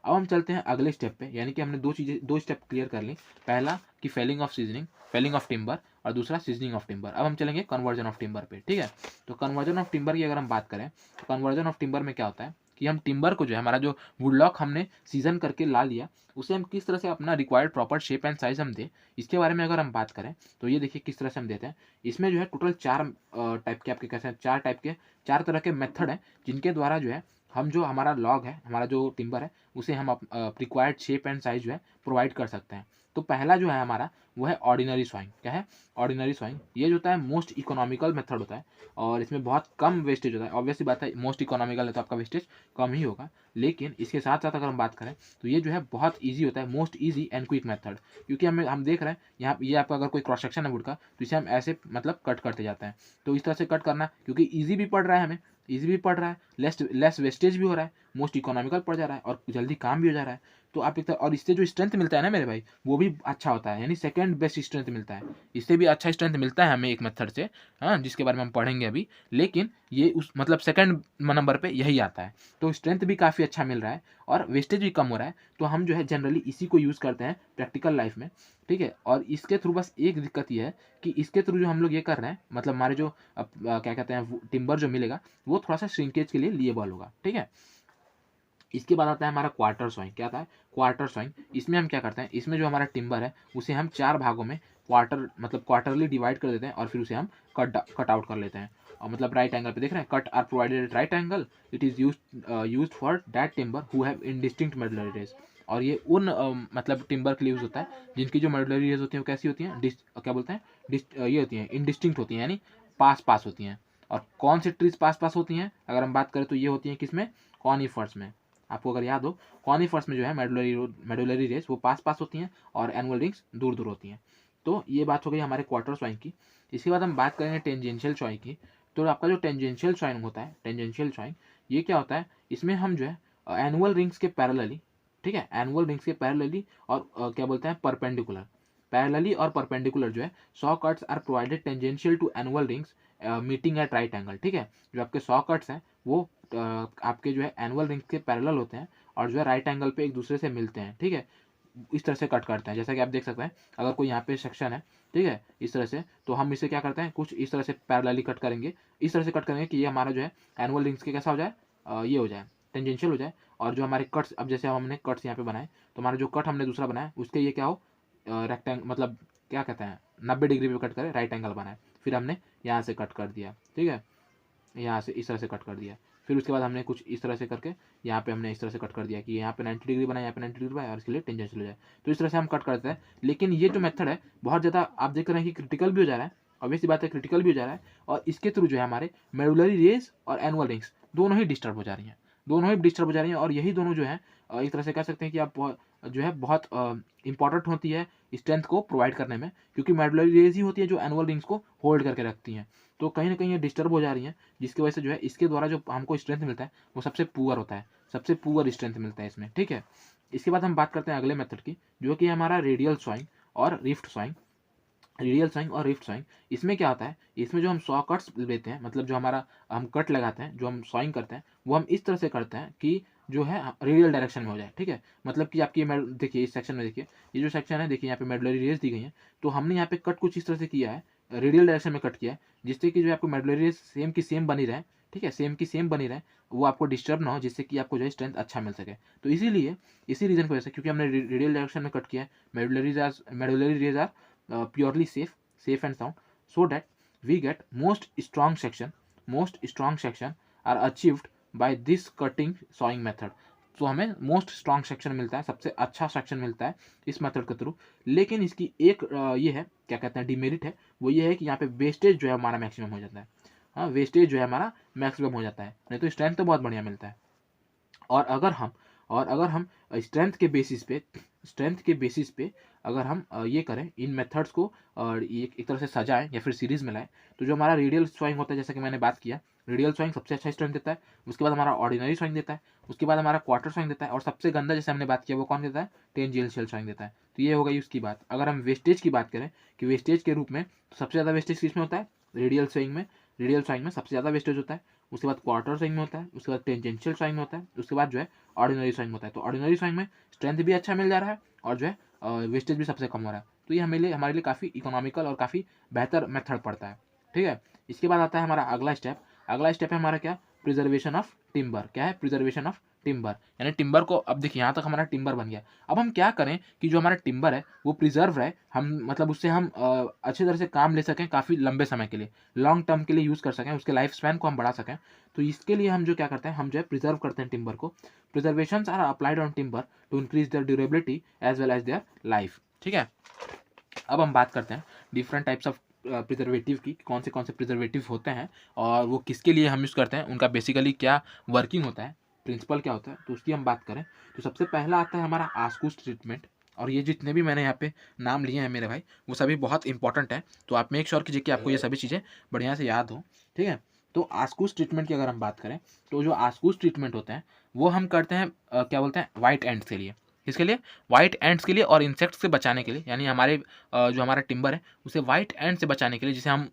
अब हम चलते हैं अगले स्टेप पे, यानी कि हमने दो स्टेप क्लियर कर ली। पहला कि felling of seasoning, felling of timber, और दूसरा सीजनिंग ऑफ टिम्बर। अब हम चलेंगे कन्वर्जन ऑफ टिम्बर पे, ठीक है। तो कन्वर्जन ऑफ टिम्बर की अगर हम बात करें, तो कन्वर्जन ऑफ टिम्बर में क्या होता है कि हम टिम्बर को जो है, हमारा जो वुडलॉक हमने सीजन करके ला लिया, उसे हम किस तरह से अपना required proper shape and size हम दें, इसके बारे में अगर हम बात करें तो ये देखिए किस तरह से हम देते हैं। इसमें जो है टोटल 4 टाइप के, आपके कैसे हैं, 4 टाइप के, 4 तरह के मेथड हैं, जिनके द्वारा जो है हम जो हमारा लॉग है, हमारा जो टिम्बर है, उसे हम रिक्वायर्ड शेप एंड साइज जो है प्रोवाइड कर सकते हैं। तो पहला जो है हमारा वो है ऑर्डिनरी सॉइंग। क्या है, ऑर्डिनरी सॉइंग। ये जो होता है मोस्ट इकोनॉमिकल मेथड होता है, और इसमें बहुत कम वेस्टेज होता है। ऑब्वियसली बात है, मोस्ट इकोनॉमिकल है तो आपका वेस्टेज कम ही होगा, लेकिन इसके साथ साथ अगर हम बात करें तो ये जो है बहुत ईजी होता है, most easy and quick method. क्योंकि हम देख रहे हैं यहाँ, ये आपका अगर कोई क्रॉस सेक्शन है वुड का, तो इसे हम ऐसे मतलब कट करते जाते हैं। तो इस तरह से कट करना, क्योंकि ईजी भी पड़ रहा है हमें, ईजी भी पड़ रहा है, लेस वेस्टेज भी हो रहा है, मोस्ट इकोनॉमिकल पड़ जा रहा है, और जल्दी काम भी हो जा रहा है। तो आप एक तरह, और इससे जो स्ट्रेंथ मिलता है ना मेरे भाई, वो भी अच्छा होता है, यानी सेकंड बेस्ट स्ट्रेंथ मिलता है। इससे भी अच्छा स्ट्रेंथ मिलता है हमें एक मेथड से, हाँ, जिसके बारे में हम पढ़ेंगे अभी, लेकिन ये उस मतलब सेकंड नंबर पे यही आता है। तो स्ट्रेंथ भी काफ़ी अच्छा मिल रहा है, और वेस्टेज भी कम हो रहा है। तो हम जो है जनरली इसी को यूज़ करते हैं प्रैक्टिकल लाइफ में, ठीक है। और इसके थ्रू बस एक दिक्कत ये है कि इसके थ्रू जो हम लोग ये कर रहे हैं, मतलब हमारे जो क्या कहते हैं टिम्बर जो मिलेगा, वो थोड़ा सा श्रिंकेज के लिए लिएबल होगा, ठीक है। इसके बाद आता है हमारा क्वार्टर सॉइंग। क्या आता है, क्वार्टर सॉइंग। इसमें हम क्या करते हैं, इसमें जो हमारा टिम्बर है उसे हम 4 भागों में क्वार्टरली डिवाइड कर देते हैं, और फिर उसे हम कट आउट कर लेते हैं। और मतलब राइट एंगल पे देख रहे हैं, cut are provided at right angle, it is used for that timber who have indistinct medullary rays. और ये उन मतलब टिम्बर के लिए यूज होता है जिनकी जो मेडुलरी रेज होती है वो कैसी होती हैं, क्या बोलते हैं, ये होती हैं, इंडिस्टिंक्ट होती हैं, यानी पास पास होती हैं। और कौन सी ट्रीज पास पास होती हैं अगर हम बात करें तो ये होती हैं किसमें, कॉनिफर्स में। आपको अगर याद हो, कॉनिफर्स में जो है मेडुलरी रेस वो पास पास होती हैं, और एनुअल रिंग्स दूर दूर होती हैं। तो ये बात हो गई हमारे क्वार्टर स्वाइन की। इसके बाद हम बात करेंगे टेंजेंशियल स्वाइन की। तो आपका जो टेंजेंशियल स्वाइन होता है, टेंजेंशियल स्वाइन, ये क्या होता है, इसमें हम जो है एनुअल रिंग्स के पैरेलली, ठीक है, एनुअल रिंग्स के पैरेलली, और क्या बोलते हैं, परपेंडिकुलर, पैरेलली और परपेंडिकुलर जो है 100 cuts are provided tangential to annual rings meeting at right angle, ठीक है। जो आपके 100 कट्स हैं वो आपके जो है एनुअल रिंग्स के पैरेलल होते हैं, और जो है राइट एंगल पे एक दूसरे से मिलते हैं, ठीक है। इस तरह से कट करते हैं, जैसा कि आप देख सकते हैं, अगर कोई यहाँ पे सेक्शन है, ठीक है, इस तरह से, तो हम इसे क्या करते हैं, कुछ इस तरह से पैरेलली कट करेंगे, इस तरह से कट करेंगे कि ये हमारा जो है एनुअल रिंग्स के कैसा हो जाए, ये हो जाए, टेंजेंशियल हो जाए। और जो हमारे कट्स, अब जैसे हमने कट्स यहाँ पे बनाए, तो हमारा जो कट हमने दूसरा बनाया उसके ये क्या हो, रेक्टेंग मतलब क्या कहते हैं, 90 डिग्री पे कट करें, राइट एंगल बनाए, फिर हमने यहाँ से कट कर दिया, ठीक है, यहाँ से इस तरह से कट कर दिया। फिर उसके बाद हमने कुछ इस तरह से करके यहाँ पे हमने इस तरह से कट कर दिया कि यहाँ पे 90 डिग्री बनाया, यहाँ पे 90 डिग्री बनाया, और इसके लिए टेंजेंशियल हो जाए। तो इस तरह से हम कट करते हैं। लेकिन ये जो मेथड है बहुत ज़्यादा आप देख रहे हैं कि क्रिटिकल भी हो जा रहा है, ऑब्वियसली बात है, क्रिटिकल भी हो जा रहा है, और इसके थ्रू जो है हमारे मेडुलरी रेस और एनुअल रिंग्स दोनों ही डिस्टर्ब हो जा रही हैं, दोनों ही डिस्टर्ब हो जा रही हैं। और यही दोनों जो है एक तरह से कह सकते हैं कि आप जो है बहुत इंपॉर्टेंट होती है स्ट्रेंथ को प्रोवाइड करने में, क्योंकि मेडुलरी रेस ही होती है जो एनुअल रिंग्स को होल्ड करके रखती हैं। तो कहीं ना कहीं ये डिस्टर्ब हो जा रही हैं, जिसकी वजह से जो है इसके द्वारा जो हमको स्ट्रेंथ मिलता है वो सबसे पुअर होता है, सबसे पुअर स्ट्रेंथ मिलता है इसमें, ठीक है। इसके बाद हम बात करते हैं अगले मेथड की, जो कि हमारा रेडियल स्वाइंग और रिफ्ट स्वाइंग। रेडियल सॉइंग और रिफ्ट सॉइंग, इसमें क्या होता है, इसमें जो हम सॉ कट्स लेते हैं, मतलब जो हमारा हम कट लगाते हैं, जो हम सॉइंग करते हैं, वो हम इस तरह से करते हैं कि जो है रेडियल डायरेक्शन में हो जाए, ठीक है। मतलब कि आपकी देखिए इस सेक्शन में देखिए, ये जो सेक्शन है देखिए यहाँ पे मेडुलरी रेज दी गई है, तो हमने यहाँ पे कट कुछ इस तरह से किया है, रेडियल डायरेक्शन में कट किया है, जिससे कि जो आपको मेडुलरी रेज सेम की सेम बनी रहे, ठीक है, सेम की सेम बनी रहे, वो आपको डिस्टर्ब ना हो, जिससे कि आपको जो है स्ट्रेंथ अच्छा मिल सके। तो इसीलिए इसी रीजन की वजह से, क्योंकि हमने रेडियल डायरेक्शन में कट किया है, medullary rays are purely safe and sound, so that we get most strong section are achieved by this cutting sawing method। तो हमें मोस्ट स्ट्रॉन्ग सेक्शन मिलता है, सबसे अच्छा सेक्शन मिलता है इस मेथड के थ्रू। लेकिन इसकी एक ये है, क्या कहते हैं, डिमेरिट है, वो ये है कि यहाँ पे वेस्टेज जो है हमारा मैक्सिमम हो जाता है। हाँ, वेस्टेज जो है हमारा मैक्सिमम हो जाता है, नहीं तो स्ट्रेंथ तो बहुत बढ़िया मिलता है। और अगर हम स्ट्रेंथ के बेसिस पे अगर हम ये करें, इन मेथड्स को और एक तरह से सजाएं या फिर सीरीज में लाएं, तो जो हमारा रेडियल स्वाइंग होता है, जैसा कि मैंने बात किया, रेडियल स्वाइंग सबसे अच्छा स्ट्रेंथ देता है, उसके बाद हमारा ऑर्डिनरी स्वाइंग देता है, उसके बाद हमारा क्वार्टर स्वाइंग देता है, और सबसे गंदा जैसे हमने बात किया वो कौन देता है, टेंजेंशियल स्वाइंग देता है। तो ये हो गई उसकी बात। अगर हम वेस्टेज की बात करें कि वेस्टेज के रूप में, तो सबसे ज़्यादा वेस्टेज किस में होता है, रेडियल स्वाइंग में। रेडियल स्वाइंग में सबसे ज़्यादा वेस्टेज होता है, उसके बाद क्वार्टर स्वाइंग में होता है, उसके बाद टेंजेंशियल स्वाइंग में होता है, उसके बाद जो है ऑर्डिनरी स्वाइंग होता है। तो ऑर्डिनरी स्वाइंग में स्ट्रेंथ भी अच्छा मिल जा रहा है और जो है वेस्टेज भी सबसे कम हो रहा है। तो ये हमारे लिए काफ़ी इकोनॉमिकल और काफ़ी बेहतर मेथड पड़ता है, ठीक है। इसके बाद आता है हमारा अगला स्टेप। अगला स्टेप है हमारा क्या, प्रिजर्वेशन ऑफ टिम्बर। क्या है, प्रिजर्वेशन ऑफ टिम्बर, यानी टिम्बर को, अब देखिए यहाँ तक हमारा टिम्बर बन गया। अब हम क्या करें कि जो हमारा टिम्बर है वो प्रिजर्व रहे, हम मतलब उससे हम अच्छी तरह से काम ले सकें, काफ़ी लंबे समय के लिए, लॉन्ग टर्म के लिए यूज़ कर सकें, उसके लाइफ स्पैन को हम बढ़ा सकें। तो इसके लिए हम जो क्या करते हैं, हम जो है प्रिजर्व करते हैं टिम्बर को। Preservations are applied on timber to increase their durability as well as their life, ठीक है। अब हम बात करते हैं डिफरेंट टाइप्स ऑफ प्रिजर्वेटिव की, कौन से प्रिजर्वेटिव होते हैं और वो किसके लिए हम यूज़ करते हैं, उनका बेसिकली क्या वर्किंग होता है, प्रिंसिपल क्या होता है, तो उसकी हम बात करें तो सबसे पहला आता है हमारा आस्कूस ट्रीटमेंट। और ये जितने भी मैंने यहाँ पे नाम लिए हैं मेरे भाई, वो सभी बहुत इंपॉर्टेंट है, तो आप मेक श्योर कीजिए कि आपको ये सभी चीज़ें बढ़िया से याद हो, ठीक है। तो आस्कूस ट्रीटमेंट की अगर हम बात करें, तो जो आस्कूस ट्रीटमेंट होते हैं वो हम करते हैं क्या बोलते हैं, वाइट एंड्स के लिए। किसके लिए, वाइट एंड्स के लिए और इंसेक्ट्स से बचाने के लिए, यानी हमारे जो हमारा टिम्बर है उसे वाइट एंड से बचाने के लिए, जिसे हम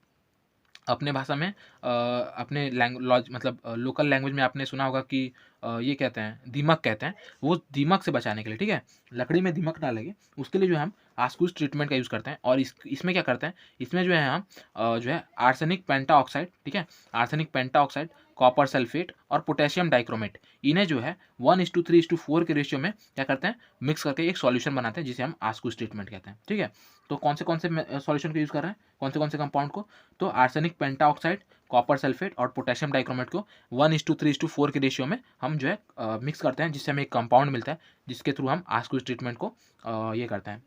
अपने भाषा में अपने लैंग्वेज मतलब लोकल लैंग्वेज में आपने सुना होगा कि ये कहते हैं, दीमक कहते हैं, वो दीमक से बचाने के लिए, ठीक है, लकड़ी में दीमक ना लगे उसके लिए जो है हम आस्कूस ट्रीटमेंट का यूज़ करते हैं। और इसमें क्या करते हैं, इसमें जो है हम जो है आर्सेनिक पेंटा ऑक्साइड, ठीक है, आर्सेनिक पेंटा ऑक्साइड, कॉपर सल्फेट और पोटेशियम डाइक्रोमेट, इन्हें जो है 1:3:4 के रेशियो में क्या करते हैं, मिक्स करके एक सॉल्यूशन बनाते हैं, जिसे हम आस्कूस ट्रीटमेंट कहते हैं, ठीक है। तो कौन से सॉल्यूशन को यूज़ कर रहे हैं, कौन से कंपाउंड को, तो आर्सेनिक पेंटाऑक्साइड, कॉपर सल्फेट और पोटेशियम डाइक्रोमेट को 1:3:4 के रेशियो में हम जो है मिक्स करते हैं, जिससे हमें एक कंपाउंड मिलता है, जिसके थ्रू हम आस्कूस ट्रीटमेंट को ये करते हैं,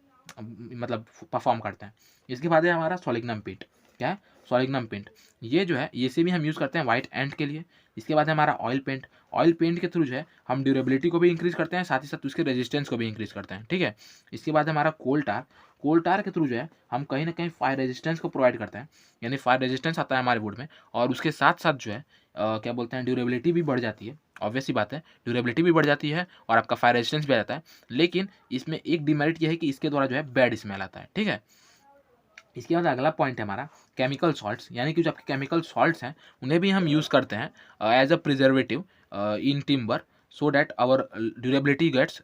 मतलब परफॉर्म करते हैं। इसके बाद है हमारा सॉलिग्नम पेंट। क्या है, सॉलिग्नम पेंट, ये जो है ये से भी हम यूज़ करते हैं वाइट एंड के लिए। इसके बाद है हमारा ऑयल पेंट। ऑयल पेंट के थ्रू जो है हम ड्यूरेबिलिटी को भी इंक्रीज़ करते हैं, साथ ही साथ उसके रेजिस्टेंस को भी इंक्रीज़ करते हैं, ठीक है। इसके बाद हमारा कोल टार। कोल टार के थ्रू जो है हम कहीं ना कहीं फायर रेजिस्टेंस को प्रोवाइड करते हैं, यानी फायर रेजिस्टेंस आता है हमारे वुड में, और उसके साथ साथ जो है क्या बोलते हैं, ड्यूरेबिलिटी भी बढ़ जाती है। ऑब्वियस सी बात है, ड्यूरेबिलिटी भी बढ़ जाती है और आपका फायर रेजिस्टेंस भी आ जाता है। लेकिन इसमें एक डिमेरिट ये है कि इसके द्वारा जो है बैड स्मेल आता है, ठीक है। इसके बाद अगला पॉइंट है हमारा केमिकल सॉल्ट्स, यानी कि जो आपके केमिकल सॉल्ट्स हैं उन्हें भी हम यूज़ करते हैं as a preservative in timber, so that our durability gets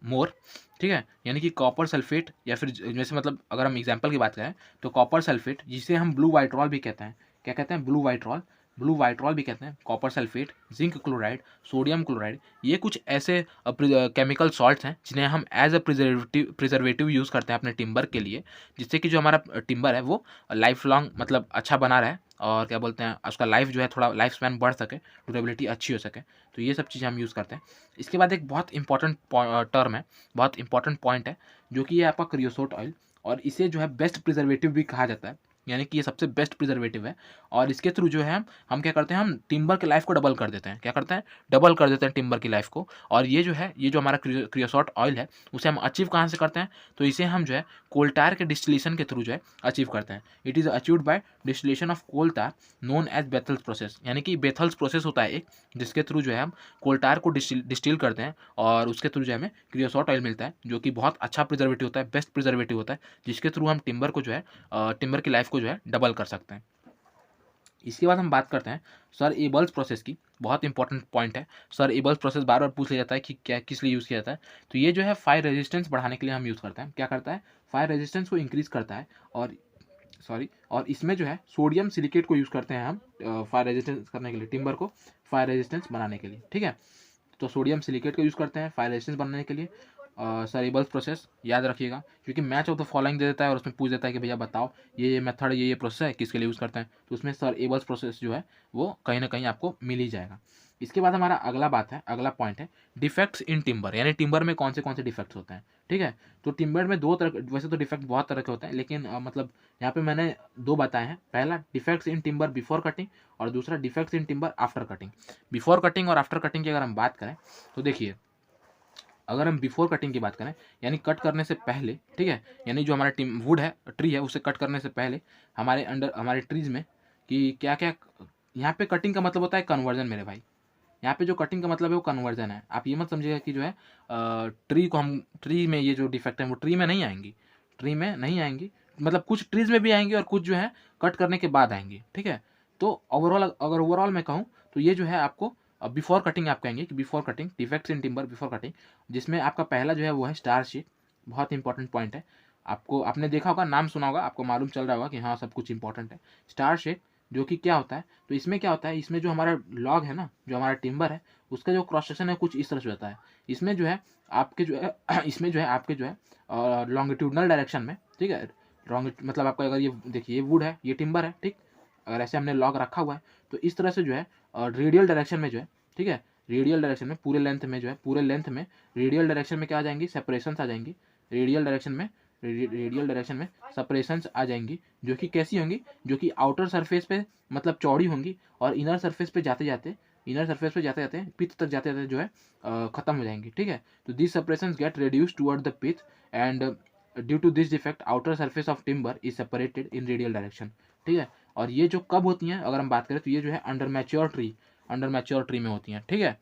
more, ठीक है। यानी कि कॉपर सल्फेट, या फिर जैसे मतलब अगर हम एग्जांपल की बात करें तो कॉपर सल्फेट, जिसे हम ब्लू वाइट्रॉल भी कहते हैं, क्या कहते हैं, ब्लू वाइट्रॉल भी कहते हैं, copper sulphate, zinc chloride, sodium chloride, ये कुछ ऐसे केमिकल सॉल्ट्स हैं जिन्हें हम एज अ प्रिजर्वेटिव यूज़ करते हैं अपने टिम्बर के लिए, जिससे कि जो हमारा टिम्बर है वो लाइफ लॉन्ग मतलब अच्छा बना रहे, और क्या बोलते हैं, उसका लाइफ जो है थोड़ा लाइफ स्पैन बढ़ सके, ड्यूरेबिलिटी अच्छी हो सके। तो ये सब चीज़ें हम यूज़ करते हैं। इसके बाद एक बहुत इंपॉर्टेंट टर्म है, बहुत इंपॉर्टेंट पॉइंट है, जो कि ये आपका क्रियोसोट ऑयल, और इसे जो है बेस्ट प्रिजर्वेटिव भी कहा जाता है। यानी कि ये सबसे बेस्ट प्रिजर्वेटिव है। और इसके थ्रू जो है हम क्या करते हैं, हम टिम्बर की लाइफ को डबल कर देते हैं। क्या करते हैं, डबल कर देते हैं टिम्बर की लाइफ को। और ये जो है, ये जो हमारा क्रियोसॉट ऑयल है, उसे हम अचीव कहाँ से करते हैं, तो इसे हम जो है कोल टार के डिस्टिलेशन के थ्रू जो है अचीव करते हैं। It is achieved by distillation of coal tar known as Bethell's process, यानी कि बेथल्स प्रोसेस होता है एक, जिसके थ्रू जो है हम कोल टार को डिस्टिल करते हैं और उसके थ्रू जो है हमें क्रियोसॉट ऑयल मिलता है, जो कि बहुत अच्छा प्रिजर्वेटिव होता है, बेस्ट प्रिजर्वेटिव होता है, जिसके थ्रू हम टिम्बर को जो है टिम्बर की लाइफ को जो है डबल कर सकते हैं। इसके बाद हम बात करते हैं सर एबल्स प्रोसेस की। बहुत इंपॉर्टेंट पॉइंट है। सर एबल्स प्रोसेस बार बार पूछ लिया जाता है कि क्या किस लिए यूज़ किया जाता है। तो ये जो है फायर रेजिस्टेंस बढ़ाने के लिए हम यूज़ करते हैं। क्या करता है, फायर रेजिस्टेंस को इंक्रीज़ करता है। और इसमें जो है सोडियम सिलिकेट को यूज़ करते हैं हम फायर रेजिस्टेंस करने के लिए, टिम्बर को फायर रेजिस्टेंस बनाने के लिए। ठीक है, तो सोडियम सिलिकेट का यूज़ करते हैं फायर रेजिस्टेंस बनाने के लिए। सर एबल्स प्रोसेस याद रखिएगा, क्योंकि मैच ऑफ द फॉलोइंग दे देता है और उसमें पूछ देता है कि भैया बताओ ये मेथड, ये प्रोसेस है, किसके लिए यूज़ करते हैं। तो उसमें सर एबल्स प्रोसेस जो है वो कहीं ना कहीं आपको मिल ही जाएगा। इसके बाद हमारा अगला पॉइंट है डिफेक्ट्स इन टिम्बर, यानी टिम्बर में कौन से डिफेक्ट्स होते हैं। ठीक है, तो टिम्बर में दो तरह, वैसे तो डिफेक्ट बहुत तरह के होते हैं, लेकिन मतलब यहाँ पे मैंने दो बताए हैं। पहला defects in timber before cutting और दूसरा defects in timber after cutting. Before cutting और आफ्टर कटिंग की अगर हम बात करें तो देखिए, अगर हम बिफोर कटिंग की बात करें यानी कट करने से पहले, ठीक है, यानी जो हमारा वुड है, ट्री है, उसे कट करने से पहले हमारे ट्रीज में कि क्या क्या, यहाँ पे कटिंग का मतलब होता है कन्वर्जन मेरे भाई। यहाँ पे जो कटिंग का मतलब है वो कन्वर्जन है। आप ये मत समझिएगा कि जो है ट्री में ये जो डिफेक्ट है वो ट्री में नहीं आएंगी, ट्री में नहीं आएंगी, मतलब कुछ ट्रीज में भी आएंगी और कुछ जो है कट करने के बाद आएंगी। ठीक है, तो ओवरऑल मैं कहूँ तो ये जो है आपको बिफोर कटिंग आप कहेंगे कि before cutting defects in timber before cutting, जिसमें आपका पहला जो है वो है स्टार शीट। बहुत इंपॉर्टेंट पॉइंट है। आपने देखा होगा, नाम सुना होगा, आपको मालूम चल रहा होगा कि हाँ सब कुछ इंपॉर्टेंट है। स्टार शीट जो कि क्या होता है, तो इसमें क्या होता है, इसमें जो हमारा लॉग है ना, जो हमारा टिम्बर है, उसका जो क्रॉस सेक्शन है कुछ इस तरह से होता है। इसमें जो है आपके जो है इसमें जो है आपके जो है लॉन्गिट्यूडनल डायरेक्शन में, ठीक है, मतलब आपका अगर ये देखिए, ये वुड है, ये टिम्बर है, ठीक, अगर ऐसे हमने लॉग रखा हुआ है तो इस तरह से जो है रेडियल डायरेक्शन में जो है, ठीक है, रेडियल डायरेक्शन में पूरे लेंथ में जो है, पूरे लेंथ में रेडियल डायरेक्शन में क्या आ जाएंगी, सेपरेशंस आ जाएंगी। रेडियल डायरेक्शन में सेपरेशंस आ जाएंगी, जो कि कैसी होंगी, जो कि आउटर सरफेस पे मतलब चौड़ी होंगी और इनर सरफेस पे जाते जाते पिथ तक जाते जाते जो है खत्म हो जाएंगी। ठीक है, तो this separations get reduced toward the pith and due to this defect outer surface of timber is separated in radial direction. ठीक है, और ये जो कब होती हैं अगर हम बात करें तो ये जो है अंडर मैच्योर ट्री में होती हैं। ठीक है,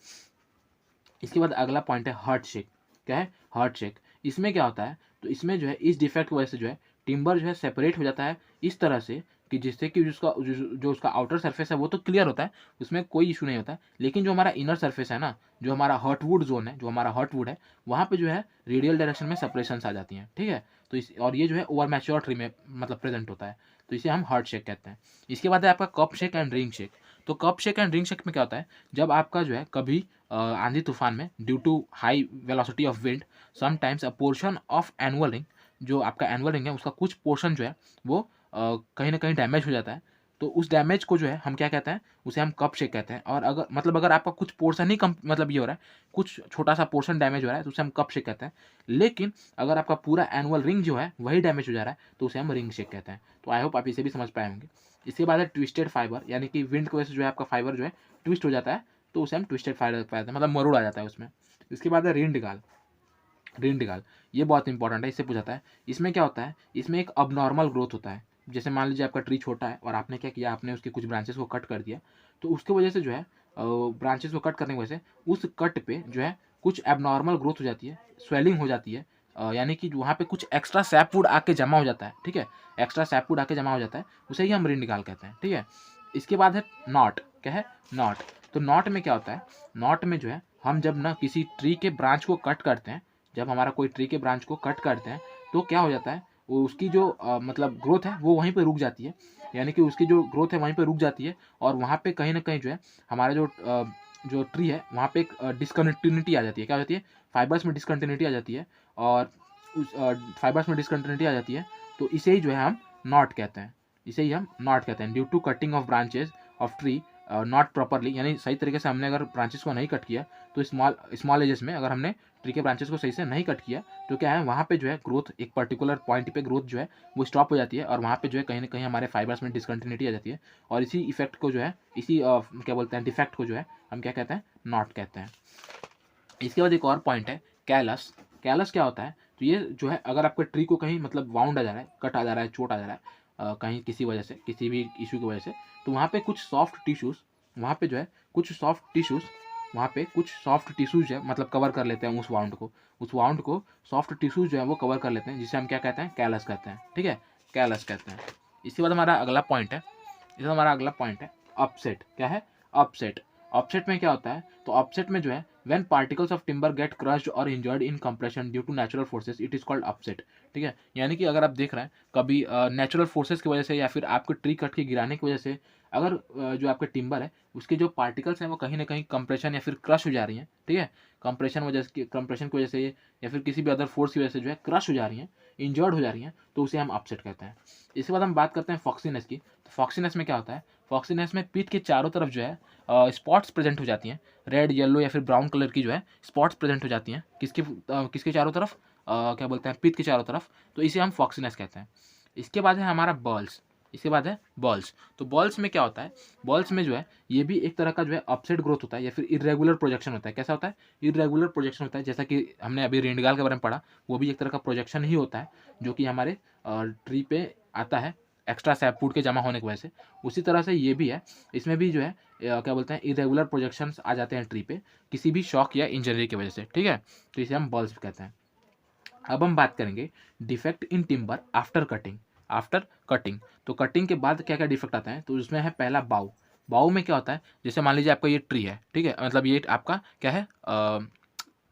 इसके बाद अगला पॉइंट है हार्ट शेक। क्या है, हार्ट शेक। इसमें क्या होता है, तो इसमें जो है इस डिफेक्ट की वजह से जो है टिम्बर जो है सेपरेट हो जाता है इस तरह से कि जिससे कि जो उसका आउटर सरफेस है वो तो क्लियर होता है, उसमें कोई इशू नहीं होता है, लेकिन जो हमारा इनर सरफेस है ना, जो हमारा हॉटवुड जोन है, जो हमारा हॉटवुड है, वहाँ पे जो है रेडियल डायरेक्शन में सेपरेशंस आ जाती हैं। ठीक है, तो और ये जो है ओवर मैच्योर ट्री में मतलब प्रेजेंट होता है, तो इसे हम हार्ट शेक कहते हैं। इसके बाद है आपका cup shake and ring shake. तो cup shake and ring shake में क्या होता है, जब आपका जो है कभी आंधी तूफान में due to high velocity of wind sometimes a portion of annual ring, जो आपका एनुअल रिंग है उसका कुछ पोर्शन जो है वो कहीं ना कहीं डैमेज हो जाता है। तो उस डैमेज को जो है हम क्या कहते हैं, उसे हम कप शेक कहते हैं। और अगर आपका कुछ पोर्शन ही कम मतलब ये हो रहा है, कुछ छोटा सा पोर्शन डैमेज हो रहा है, तो उसे हम कप शेक कहते हैं। लेकिन अगर आपका पूरा एनुअल रिंग जो है वही डैमेज हो जा रहा है तो उसे हम रिंग शेक कहते हैं। तो आई होप आप इसे भी समझ पाए होंगे। इसके बाद है ट्विस्टेड फाइबर, यानी कि विंड की वजह से जो है आपका फाइबर जो है ट्विस्ट हो जाता है, तो उसे हम ट्विस्टेड फाइबर कहते हैं, मतलब मरोड़ आ जाता है उसमें। इसके बाद है रिंड गाल। ये बहुत इंपॉर्टेंट है, इससे पूछाता है। इसमें क्या होता है, इसमें एक अबनॉर्मल ग्रोथ होता है। जैसे मान लीजिए आपका ट्री छोटा है और आपने क्या किया, आपने उसके कुछ ब्रांचेस को कट कर दिया, तो उसकी वजह से जो है ब्रांचेस को कट करने की वजह से उस कट पे जो है कुछ एबनॉर्मल ग्रोथ हो जाती है, स्वेलिंग हो जाती है, यानी कि वहाँ पे कुछ एक्स्ट्रा सैपवुड आके जमा हो जाता है। ठीक है, एक्स्ट्रा सैपवुड आके जमा हो जाता है, उसे ही हम रिंड कहते हैं। ठीक है, इसके बाद है नॉट। क्या है, नॉट। तो नॉट में क्या होता है, नॉट में जो है हम जब ना किसी ट्री के ब्रांच को कट करते हैं, जब हमारा कोई ट्री के ब्रांच को कट करते हैं तो क्या हो जाता है, वो उसकी जो मतलब ग्रोथ है वो वहीं पे रुक जाती है, यानी कि उसकी जो ग्रोथ है वहीं पे रुक जाती है। और वहाँ पे कहीं ना कहीं जो है हमारा जो ट्री है वहाँ पे एक डिसकंटिन्यूटी आ जाती है। क्या हो जाती है, फाइबर्स में डिसकंटिन्यूटी आ जाती है, और उस फाइबर्स में डिसकंटिन्यूटी आ जाती है, तो इसे ही जो है हम नॉट कहते हैं, due to cutting of branches of tree not properly, यानी सही तरीके से हमने अगर ब्रांचेस को नहीं कट किया, तो स्मॉल एजेस में अगर हमने ट्री के ब्रांचेस को सही से नहीं कट किया, तो क्या है वहाँ पे जो है ग्रोथ एक पर्टिकुलर पॉइंट पे ग्रोथ जो है वो स्टॉप हो जाती है, और वहाँ पे जो है कहीं ना कहीं हमारे फाइबर्स में डिसकंटिन्यूटी आ जाती है, और इसी इफेक्ट को जो है, इसी क्या बोलते हैं, डिफेक्ट को जो है हम क्या कहते हैं, नॉट कहते हैं। इसके बाद एक और पॉइंट है कैलस। कैलस क्या होता है, तो ये जो है अगर आपके ट्री को कहीं मतलब वाउंड आ जा रहा है, कट आ जा रहा है, चोट आ जा रहा है कहीं किसी वजह से, किसी भी इशू की वजह से, तो वहाँ पे कुछ सॉफ्ट टिश्यूज़, वहाँ पे जो है कुछ सॉफ्ट टिश्यूज़, वहाँ पे कुछ सॉफ्ट टिश्यूज़ है मतलब कवर कर लेते हैं उस वाउंड को सॉफ्ट टिश्यूज़ जो है वो कवर कर लेते हैं, जिसे हम क्या कहते हैं, कैलस कहते हैं। ठीक है, कैलस कहते हैं। इसके बाद हमारा अगला पॉइंट है अपसेट। क्या है, अपसेट। ऑफसेट में क्या होता है, तो ऑफसेट में जो है when particles of timber get crushed और injured in compression due to natural forces, it is called upset. ठीक है, यानी कि अगर आप देख रहे हैं कभी नेचुरल फोर्सेस की वजह से या फिर आपके ट्री कट के गिराने की वजह से अगर जो आपके टिम्बर है उसके जो पार्टिकल्स हैं वो कहीं ना कहीं कंप्रेशन या फिर क्रश हो जा रही हैं, ठीक है, कंप्रेशन की वजह से या फिर किसी भी अदर फोर्स की वजह से जो है क्रश हो जा रही हैं, इंजर्ड हो जा रही हैं, तो उसे हम अपसेट कहते हैं। इसके बाद हम बात करते हैं फॉक्सीनेस की। तो फॉक्सीनेस में क्या होता है, फॉक्सीनेस में पीठ के चारों तरफ जो है स्पॉट्स प्रेजेंट हो जाती हैं, रेड, येलो या फिर ब्राउन कलर की जो है स्पॉट्स प्रेजेंट हो जाती हैं, किसके चारों तरफ, क्या बोलते हैं, पीठ के चारों तरफ, तो इसे हम फॉक्सीनेस कहते हैं। इसके बाद है हमारा बॉल्स। इसके बाद है बॉल्स। तो बॉल्स में क्या होता है, बॉल्स में जो है ये भी एक तरह का जो है अपसेट ग्रोथ होता है या फिर इरेगुलर प्रोजेक्शन होता है। कैसा होता है, इरेगुलर प्रोजेक्शन होता है, जैसा कि हमने अभी रेंडगाल के बारे में पढ़ा, वो भी एक तरह का प्रोजेक्शन ही होता है जो कि हमारे ट्री पे आता है एक्स्ट्रा सैपवुड के जमा होने की वजह से। उसी तरह से ये भी है, इसमें भी जो है क्या बोलते हैं, इरेगुलर प्रोजेक्शंस आ जाते हैं ट्री पे किसी भी शॉक या इंजरी की वजह से। ठीक है, तो इसे हम बॉल्स कहते हैं। अब हम बात करेंगे defect in timber after cutting. After cutting, तो कटिंग के बाद क्या क्या डिफेक्ट आता है, तो उसमें है पहला बाउ। बाउ में क्या होता है, जैसे मान लीजिए आपका ये ट्री है, ठीक है, मतलब ये आपका क्या है,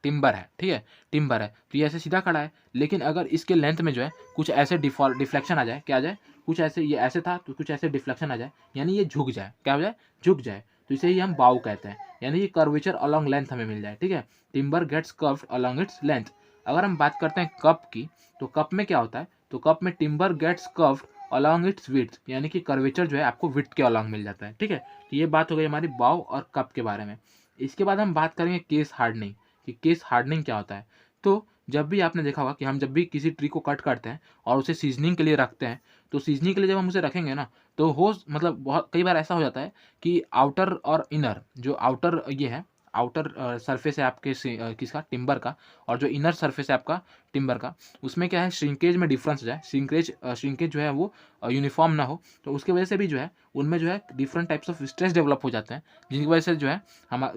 टिम्बर है, ठीक है, टिम्बर है, तो ये ऐसे सीधा खड़ा है, लेकिन अगर इसके लेंथ में जो है कुछ ऐसे डिफ्लेक्शन आ जाए, क्या आ जाए, कुछ ऐसे, ये ऐसे था तो कुछ ऐसे डिफ्लेक्शन आ जाए, यानी ये झुक जाए, क्या हो जाए, झुक जाए, तो इसे ही हम बाउ कहते हैं, यानी ये कर्वेचर अलॉन्ग लेंथ हमें मिल जाए। ठीक है, timber gets curved along its length. अगर हम बात करते हैं कप की, तो कप में क्या होता है, तो कप में timber gets curved along its width, यानी कि कर्वेचर जो है आपको विड्थ के अलॉन्ग मिल जाता है। ठीक है, तो ये बात हो गई हमारी बाउ और कप के बारे में। इसके बाद हम बात करेंगे केस हार्डनिंग, कि केस हार्डनिंग क्या होता है। तो जब भी आपने देखा होगा कि हम जब भी किसी ट्री को कट करते हैं और उसे सीजनिंग के लिए रखते हैं, तो सीजनिंग के लिए जब हम उसे रखेंगे ना, तो हो मतलब बहुत कई बार ऐसा हो जाता है कि आउटर और इनर, जो आउटर ये है, आउटर सरफेस है आपके किसका, टिम्बर का, और जो इनर सरफेस है आपका टिम्बर का, उसमें क्या है, श्रिंकेज में डिफरेंस हो जाए, श्रिंकेज जो है वो यूनिफॉर्म ना हो, तो उसकी वजह से भी जो है उनमें जो है different types of stress develop हो जाते हैं, जिनकी वजह से जो है हम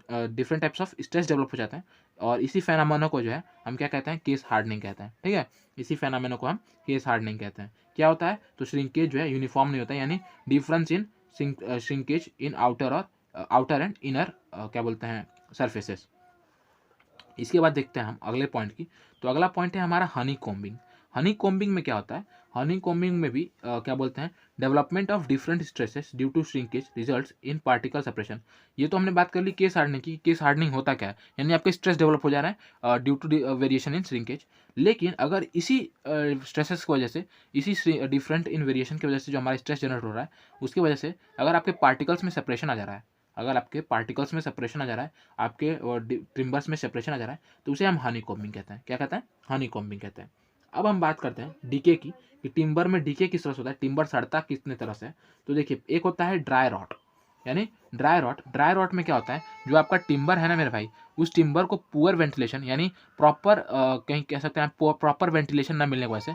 different types of stress develop हो जाते हैं, और इसी फेनामेना को जो है हम क्या कहते हैं, केस हार्डनिंग कहते हैं। ठीक है, इसी फेनामेना को हम केस हार्डनिंग कहते हैं। क्या होता है, तो श्रिंकेज जो है यूनिफॉर्म नहीं होता है, यानी difference in shrinkage in outer and inner क्या बोलते हैं, सरफेसेस। इसके बाद देखते हैं हम अगले पॉइंट की। तो अगला पॉइंट है हमारा हनी कॉम्बिंग। हनी कॉम्बिंग में क्या होता है, हनी कॉम्बिंग में भी क्या बोलते हैं, development of different stresses due to shrinkage results in particle separation. ये तो हमने बात कर ली केस हार्डनिंग की, केस हार्डनिंग होता क्या है, यानी आपके स्ट्रेस डेवलप हो जा रहा है due to variation in shrinkage. लेकिन अगर इसी स्ट्रेसेस की वजह से, इसी डिफरेंट इन वेरिएशन की वजह से जो हमारा स्ट्रेस जनरेट हो रहा है, उसकी वजह से अगर आपके पार्टिकल्स में सेपरेशन आ जा रहा है, अगर आपके पार्टिकल्स में सेपरेशन आ जा रहा है, आपके टिम्बर्स में सेपरेशन आ जा रहा है, तो उसे हम हनी कॉम्बिंग कहते हैं। क्या कहते हैं, हनी कॉम्बिंग कहते हैं। अब हम बात करते हैं डीके की, कि टिम्बर में डीके किस तरह से होता है, टिम्बर सड़ता कितने तरह से। तो देखिए, एक होता है ड्राई रॉट, यानी ड्राई रॉट में क्या होता है, जो आपका टिम्बर है ना मेरे भाई, उस टिम्बर को पुअर वेंटिलेशन, यानी प्रॉपर कहीं कह सकते हैं प्रॉपर वेंटिलेशन न मिलने की वजह से,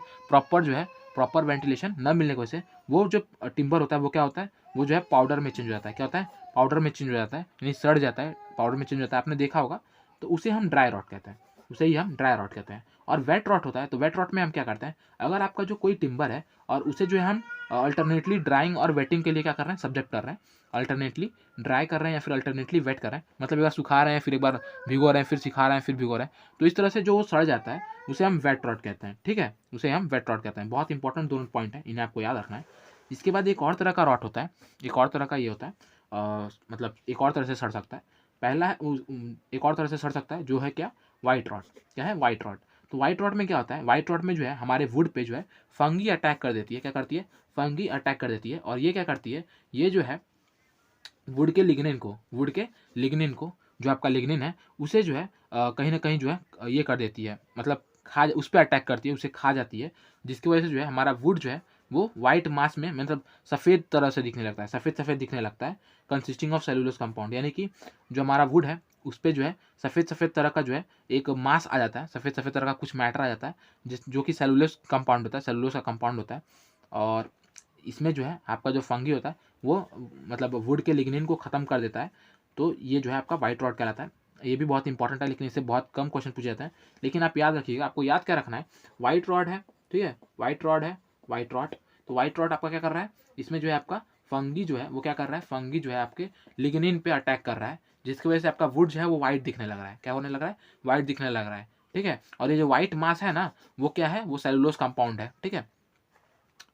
प्रॉपर वेंटिलेशन न मिलने की वजह से वो जो टिम्बर होता है वो क्या होता है, वो जो है पाउडर में चेंज हो जाता है। क्या होता है, पाउडर में चेंज हो जाता है, यानी सड़ जाता है, पाउडर में चेंज होता है, आपने देखा होगा, तो उसे हम ड्राई रॉट कहते हैं, उसे ही हम ड्राई रॉट कहते हैं। और वेट रॉट होता है, तो वेट रॉट में हम क्या करते हैं, अगर आपका जो कोई टिम्बर है और उसे जो है हम अल्टरनेटली ड्राइंग और वेटिंग के लिए क्या कर रहे हैं, सब्जेक्ट कर रहे हैं, अल्टरनेटली ड्राई कर रहे हैं या फिर अल्टरनेटली वेट कर रहे हैं, मतलब एक बार सुखा रहे हैं, फिर एक बार भिगो रहे हैं, फिर सिखा रहे हैं, फिर भिगो रहे हैं, तो इस तरह से जो वो सड़ जाता है उसे हम वेट रॉट कहते हैं। ठीक है, उसे हम वेट रॉट कहते हैं। बहुत इंपॉर्टेंट दोनों पॉइंट है, इन्हें आपको याद रखना है। इसके बाद एक और तरह का रॉट होता है, एक और तरह का ये होता है, मतलब एक और तरह से सड़ सकता है। पहला है एक और तरह से सड़ सकता है, जो है क्या, वाइट रॉट। क्या है, वाइट रॉट। तो वाइट रॉट में क्या होता है, वाइट रॉट में जो है हमारे वुड पे जो है फंगी अटैक कर देती है। क्या करती है, फंगी अटैक कर देती है, और ये क्या करती है, ये जो है वुड के लिग्निन को जो आपका लिग्निन है उसे जो है कहीं ना कहीं जो है ये कर देती है, मतलब उस पर अटैक करती है, उसे खा जाती है, जिसकी वजह से जो है हमारा वुड जो है वो वाइट मास में मतलब सफ़ेद तरह से दिखने लगता है, सफ़ेद सफ़ेद दिखने लगता है, कंसिस्टिंग ऑफ सेलुलोज कंपाउंड। यानी कि जो हमारा वुड है उस पर जो है सफ़ेद सफ़ेद तरह का जो है एक मास आ जाता है, सफ़ेद सफ़ेद तरह का कुछ मैटर आ जाता है, जो कि सेलुलोज कंपाउंड होता है, सेलुलोज का कंपाउंड होता है। और इसमें जो है आपका जो फंगी होता है वो मतलब वुड के लिग्निन को ख़त्म कर देता है। तो ये जो है आपका वाइट रॉट कहलाता है। ये भी बहुत इंपॉर्टेंट है, लेकिन इससे बहुत कम क्वेश्चन पूछे जाते हैं। लेकिन आप याद रखिएगा, आपको याद क्या रखना है, वाइट रॉड है, ठीक है, वाइट रॉड है, वाइट रॉड। तो वाइट रॉड आपका क्या कर रहा है, इसमें जो है आपका फंगी जो है वो क्या कर रहा है, फंगी जो है आपके लिग्निन पे अटैक कर रहा है, जिसकी वजह से आपका वुड जो है वो वाइट दिखने लग रहा है। क्या होने लग रहा है, वाइट दिखने लग रहा है, ठीक है। और ये जो वाइट मास है ना, वो क्या है, वो सेलुलोज कंपाउंड है, ठीक है।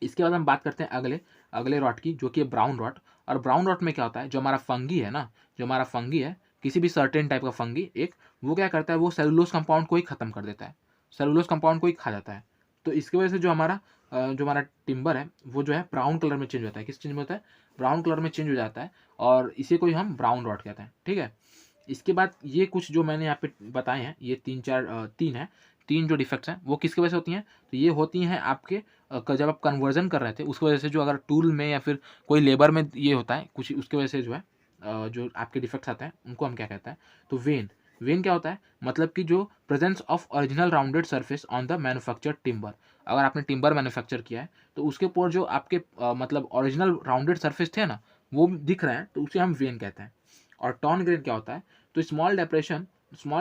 इसके बाद हम बात करते हैं अगले अगले रॉट की, जो कि ब्राउन रॉट। और ब्राउन रॉट में क्या होता है, जो हमारा फंगी है ना, जो हमारा फंगी है, किसी भी सर्टेन टाइप का फंगी एक, वो क्या करता है, वो सेलुलोज कंपाउंड को ही खत्म कर देता है, सेलुलोज कंपाउंड को ही खा जाता है। तो इसकी वजह से जो हमारा टिम्बर है वो जो है ब्राउन कलर में चेंज होता है। किस चेंज में होता है, ब्राउन कलर में चेंज हो जाता है, और इसी को ही हम ब्राउन रॉट कहते हैं, ठीक है। इसके बाद ये कुछ जो मैंने यहाँ पे बताए हैं, ये तीन है, तीन जो डिफेक्ट्स हैं वो किसकी वजह से होती हैं, तो ये होती हैं आपके जब आप कन्वर्जन कर रहे थे उसकी वजह से, जो अगर टूल में या फिर कोई लेबर में ये होता है कुछ, उसकी वजह से जो है जो आपके डिफेक्ट्स आते हैं उनको हम क्या कहते हैं, तो वेन क्या होता है, मतलब कि जो presence of original rounded surface on the manufactured timber. अगर आपने टिम्बर मैन्युफैक्चर किया है तो उसके ऊपर जो आपके मतलब ओरिजिनल राउंडेड सरफेस थे ना, वो दिख रहे हैं, तो उसे हम वेन कहते हैं। और टॉर्न ग्रेन क्या होता है, तो small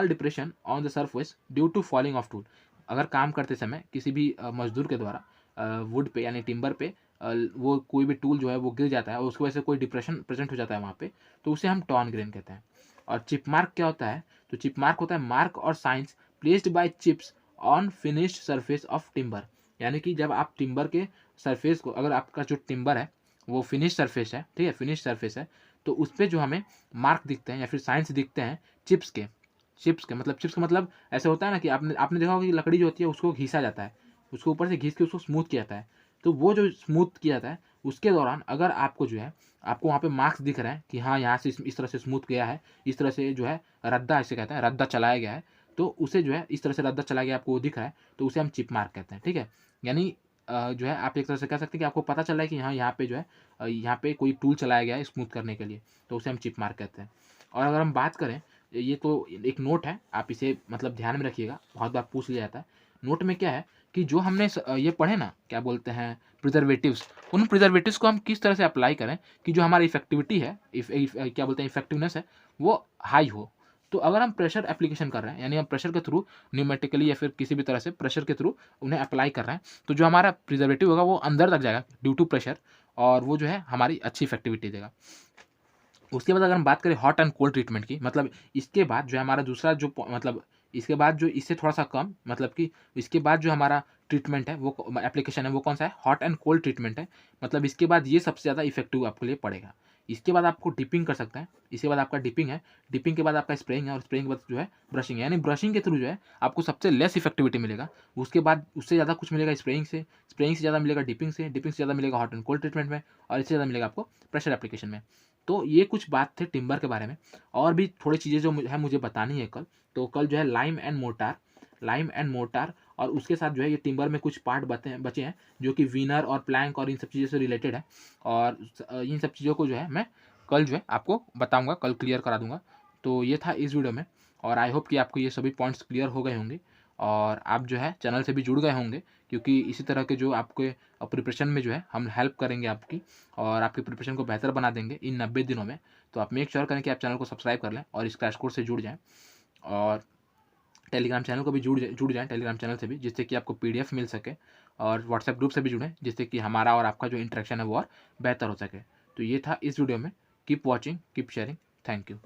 depression on the surface due to falling of tool. अगर काम करते समय किसी भी मजदूर के द्वारा वुड पे यानी टिम्बर पे वो कोई भी टूल जो है वो गिर जाता है और उसकी वजह से कोई डिप्रेशन प्रेजेंट हो जाता है वहाँ पे, तो उसे हम टॉर्न ग्रेन कहते हैं। और चिप मार्क क्या होता है, तो चिप मार्क होता है मार्क और science placed bye chips on finished surface of timber. यानी कि जब आप टिम्बर के सरफेस को, अगर आपका जो टिम्बर है वो फिनिश सरफेस है, ठीक है, फिनिश सरफेस है, तो उस पर जो हमें मार्क दिखते हैं या फिर साइंस दिखते हैं चिप्स के मतलब ऐसे होता है ना कि आपने आपने देखा होगा कि लकड़ी जो होती है उसको घिसा जाता है, उसको ऊपर से घिस के उसको स्मूथ किया जाता है। तो वो जो स्मूथ किया जाता है उसके दौरान अगर आपको जो है, आपको वहाँ पे मार्क्स दिख रहे हैं कि हाँ यहाँ से इस तरह से स्मूथ गया है, इस तरह से जो है रद्दा, ऐसे कहते हैं, रद्दा चलाया गया है, तो उसे जो है इस तरह से रद्दा चला गया आपको वो दिख रहा है, तो उसे हम चिप मार्क कहते हैं, ठीक है। यानी जो है आप एक तरह से कह सकते हैं कि आपको पता चल रहा है कि हाँ यहाँ पे जो है यहाँ पे कोई टूल चलाया गया है स्मूथ करने के लिए, तो उसे हम चिप मार्क कहते हैं। और अगर हम बात करें, ये तो एक नोट है, आप इसे मतलब ध्यान में रखिएगा, बहुत बार पूछ लिया जाता है। नोट में क्या है कि जो हमने ये पढ़े ना, क्या बोलते हैं, प्रिजर्वेटिव्स, उन प्रिजर्वेटिव्स को हम किस तरह से अप्लाई करें कि जो हमारी इफेक्टिविटी है, क्या बोलते हैं, इफेक्टिवनेस है, वो हाई हो। तो अगर हम प्रेशर एप्लीकेशन कर रहे हैं, यानी हम प्रेशर के थ्रू न्यूमेटिकली या फिर किसी भी तरह से प्रेशर के थ्रू उन्हें अप्लाई कर रहे हैं, तो जो हमारा प्रिजर्वेटिव होगा वो अंदर तक जाएगा ड्यू टू प्रेशर, और वो जो है हमारी अच्छी इफेक्टिविटी देगा। उसके बाद अगर हम बात करें हॉट एंड कोल्ड ट्रीटमेंट की, मतलब इसके बाद जो है हमारा दूसरा जो मतलब इसके बाद जो इससे थोड़ा सा कम, मतलब कि इसके बाद जो हमारा ट्रीटमेंट है वो एप्लीकेशन है वो कौन सा है, हॉट एंड कोल्ड ट्रीटमेंट है। मतलब इसके बाद ये सबसे ज़्यादा इफेक्टिव आपके लिए पड़ेगा। इसके बाद आपको डिपिंग कर सकते हैं, इसके बाद आपका डिपिंग है, डिपिंग के बाद आपका स्प्रेइंग है, और स्प्रेइंग के बाद जो है ब्रशिंग है, यानी ब्रशिंग के थ्रू जो है आपको सबसे लेस इफेक्टिविटी मिलेगा। उसके बाद उससे ज़्यादा कुछ मिलेगा स्प्रेइंग से ज़्यादा मिलेगा डिपिंग से ज़्यादा मिलेगा हॉट एंड कोल्ड ट्रीटमेंट में, और इससे ज़्यादा मिलेगा आपको प्रेशर एप्लीकेशन में। तो ये कुछ बात थे टिम्बर के बारे में। और भी थोड़ी चीज़ें जो है मुझे बतानी है कल, तो कल जो है लाइम एंड मोर्टार, और उसके साथ जो है ये टिम्बर में कुछ पार्ट बचे हैं जो कि वीनर और प्लैंक और इन सब चीज़ों से रिलेटेड है, और इन सब चीज़ों को जो है मैं कल जो है आपको बताऊंगा, कल क्लियर करा दूंगा। तो ये था इस वीडियो में, और आई होप कि आपको ये सभी पॉइंट्स क्लियर हो गए होंगे, और आप जो है चैनल से भी जुड़ गए होंगे, क्योंकि इसी तरह के जो आपके प्रिपरेशन में जो है हम हेल्प करेंगे आपकी, और आपकी प्रिपरेशन को बेहतर बना देंगे इन 90 दिनों में। तो आप मेक श्योर करें कि आप चैनल को सब्सक्राइब कर लें और इस क्रैश कोर्स से जुड़ जाएँ, और टेलीग्राम चैनल को भी जुड़ जाएँ टेलीग्राम चैनल से भी, जिससे कि आपको PDF मिल सके, और व्हाट्सएप ग्रुप से भी जुड़ें, जिससे कि हमारा और आपका जो इंटरेक्शन है वो और बेहतर हो सके। तो ये था इस वीडियो में। Keep watching, keep sharing, thank you.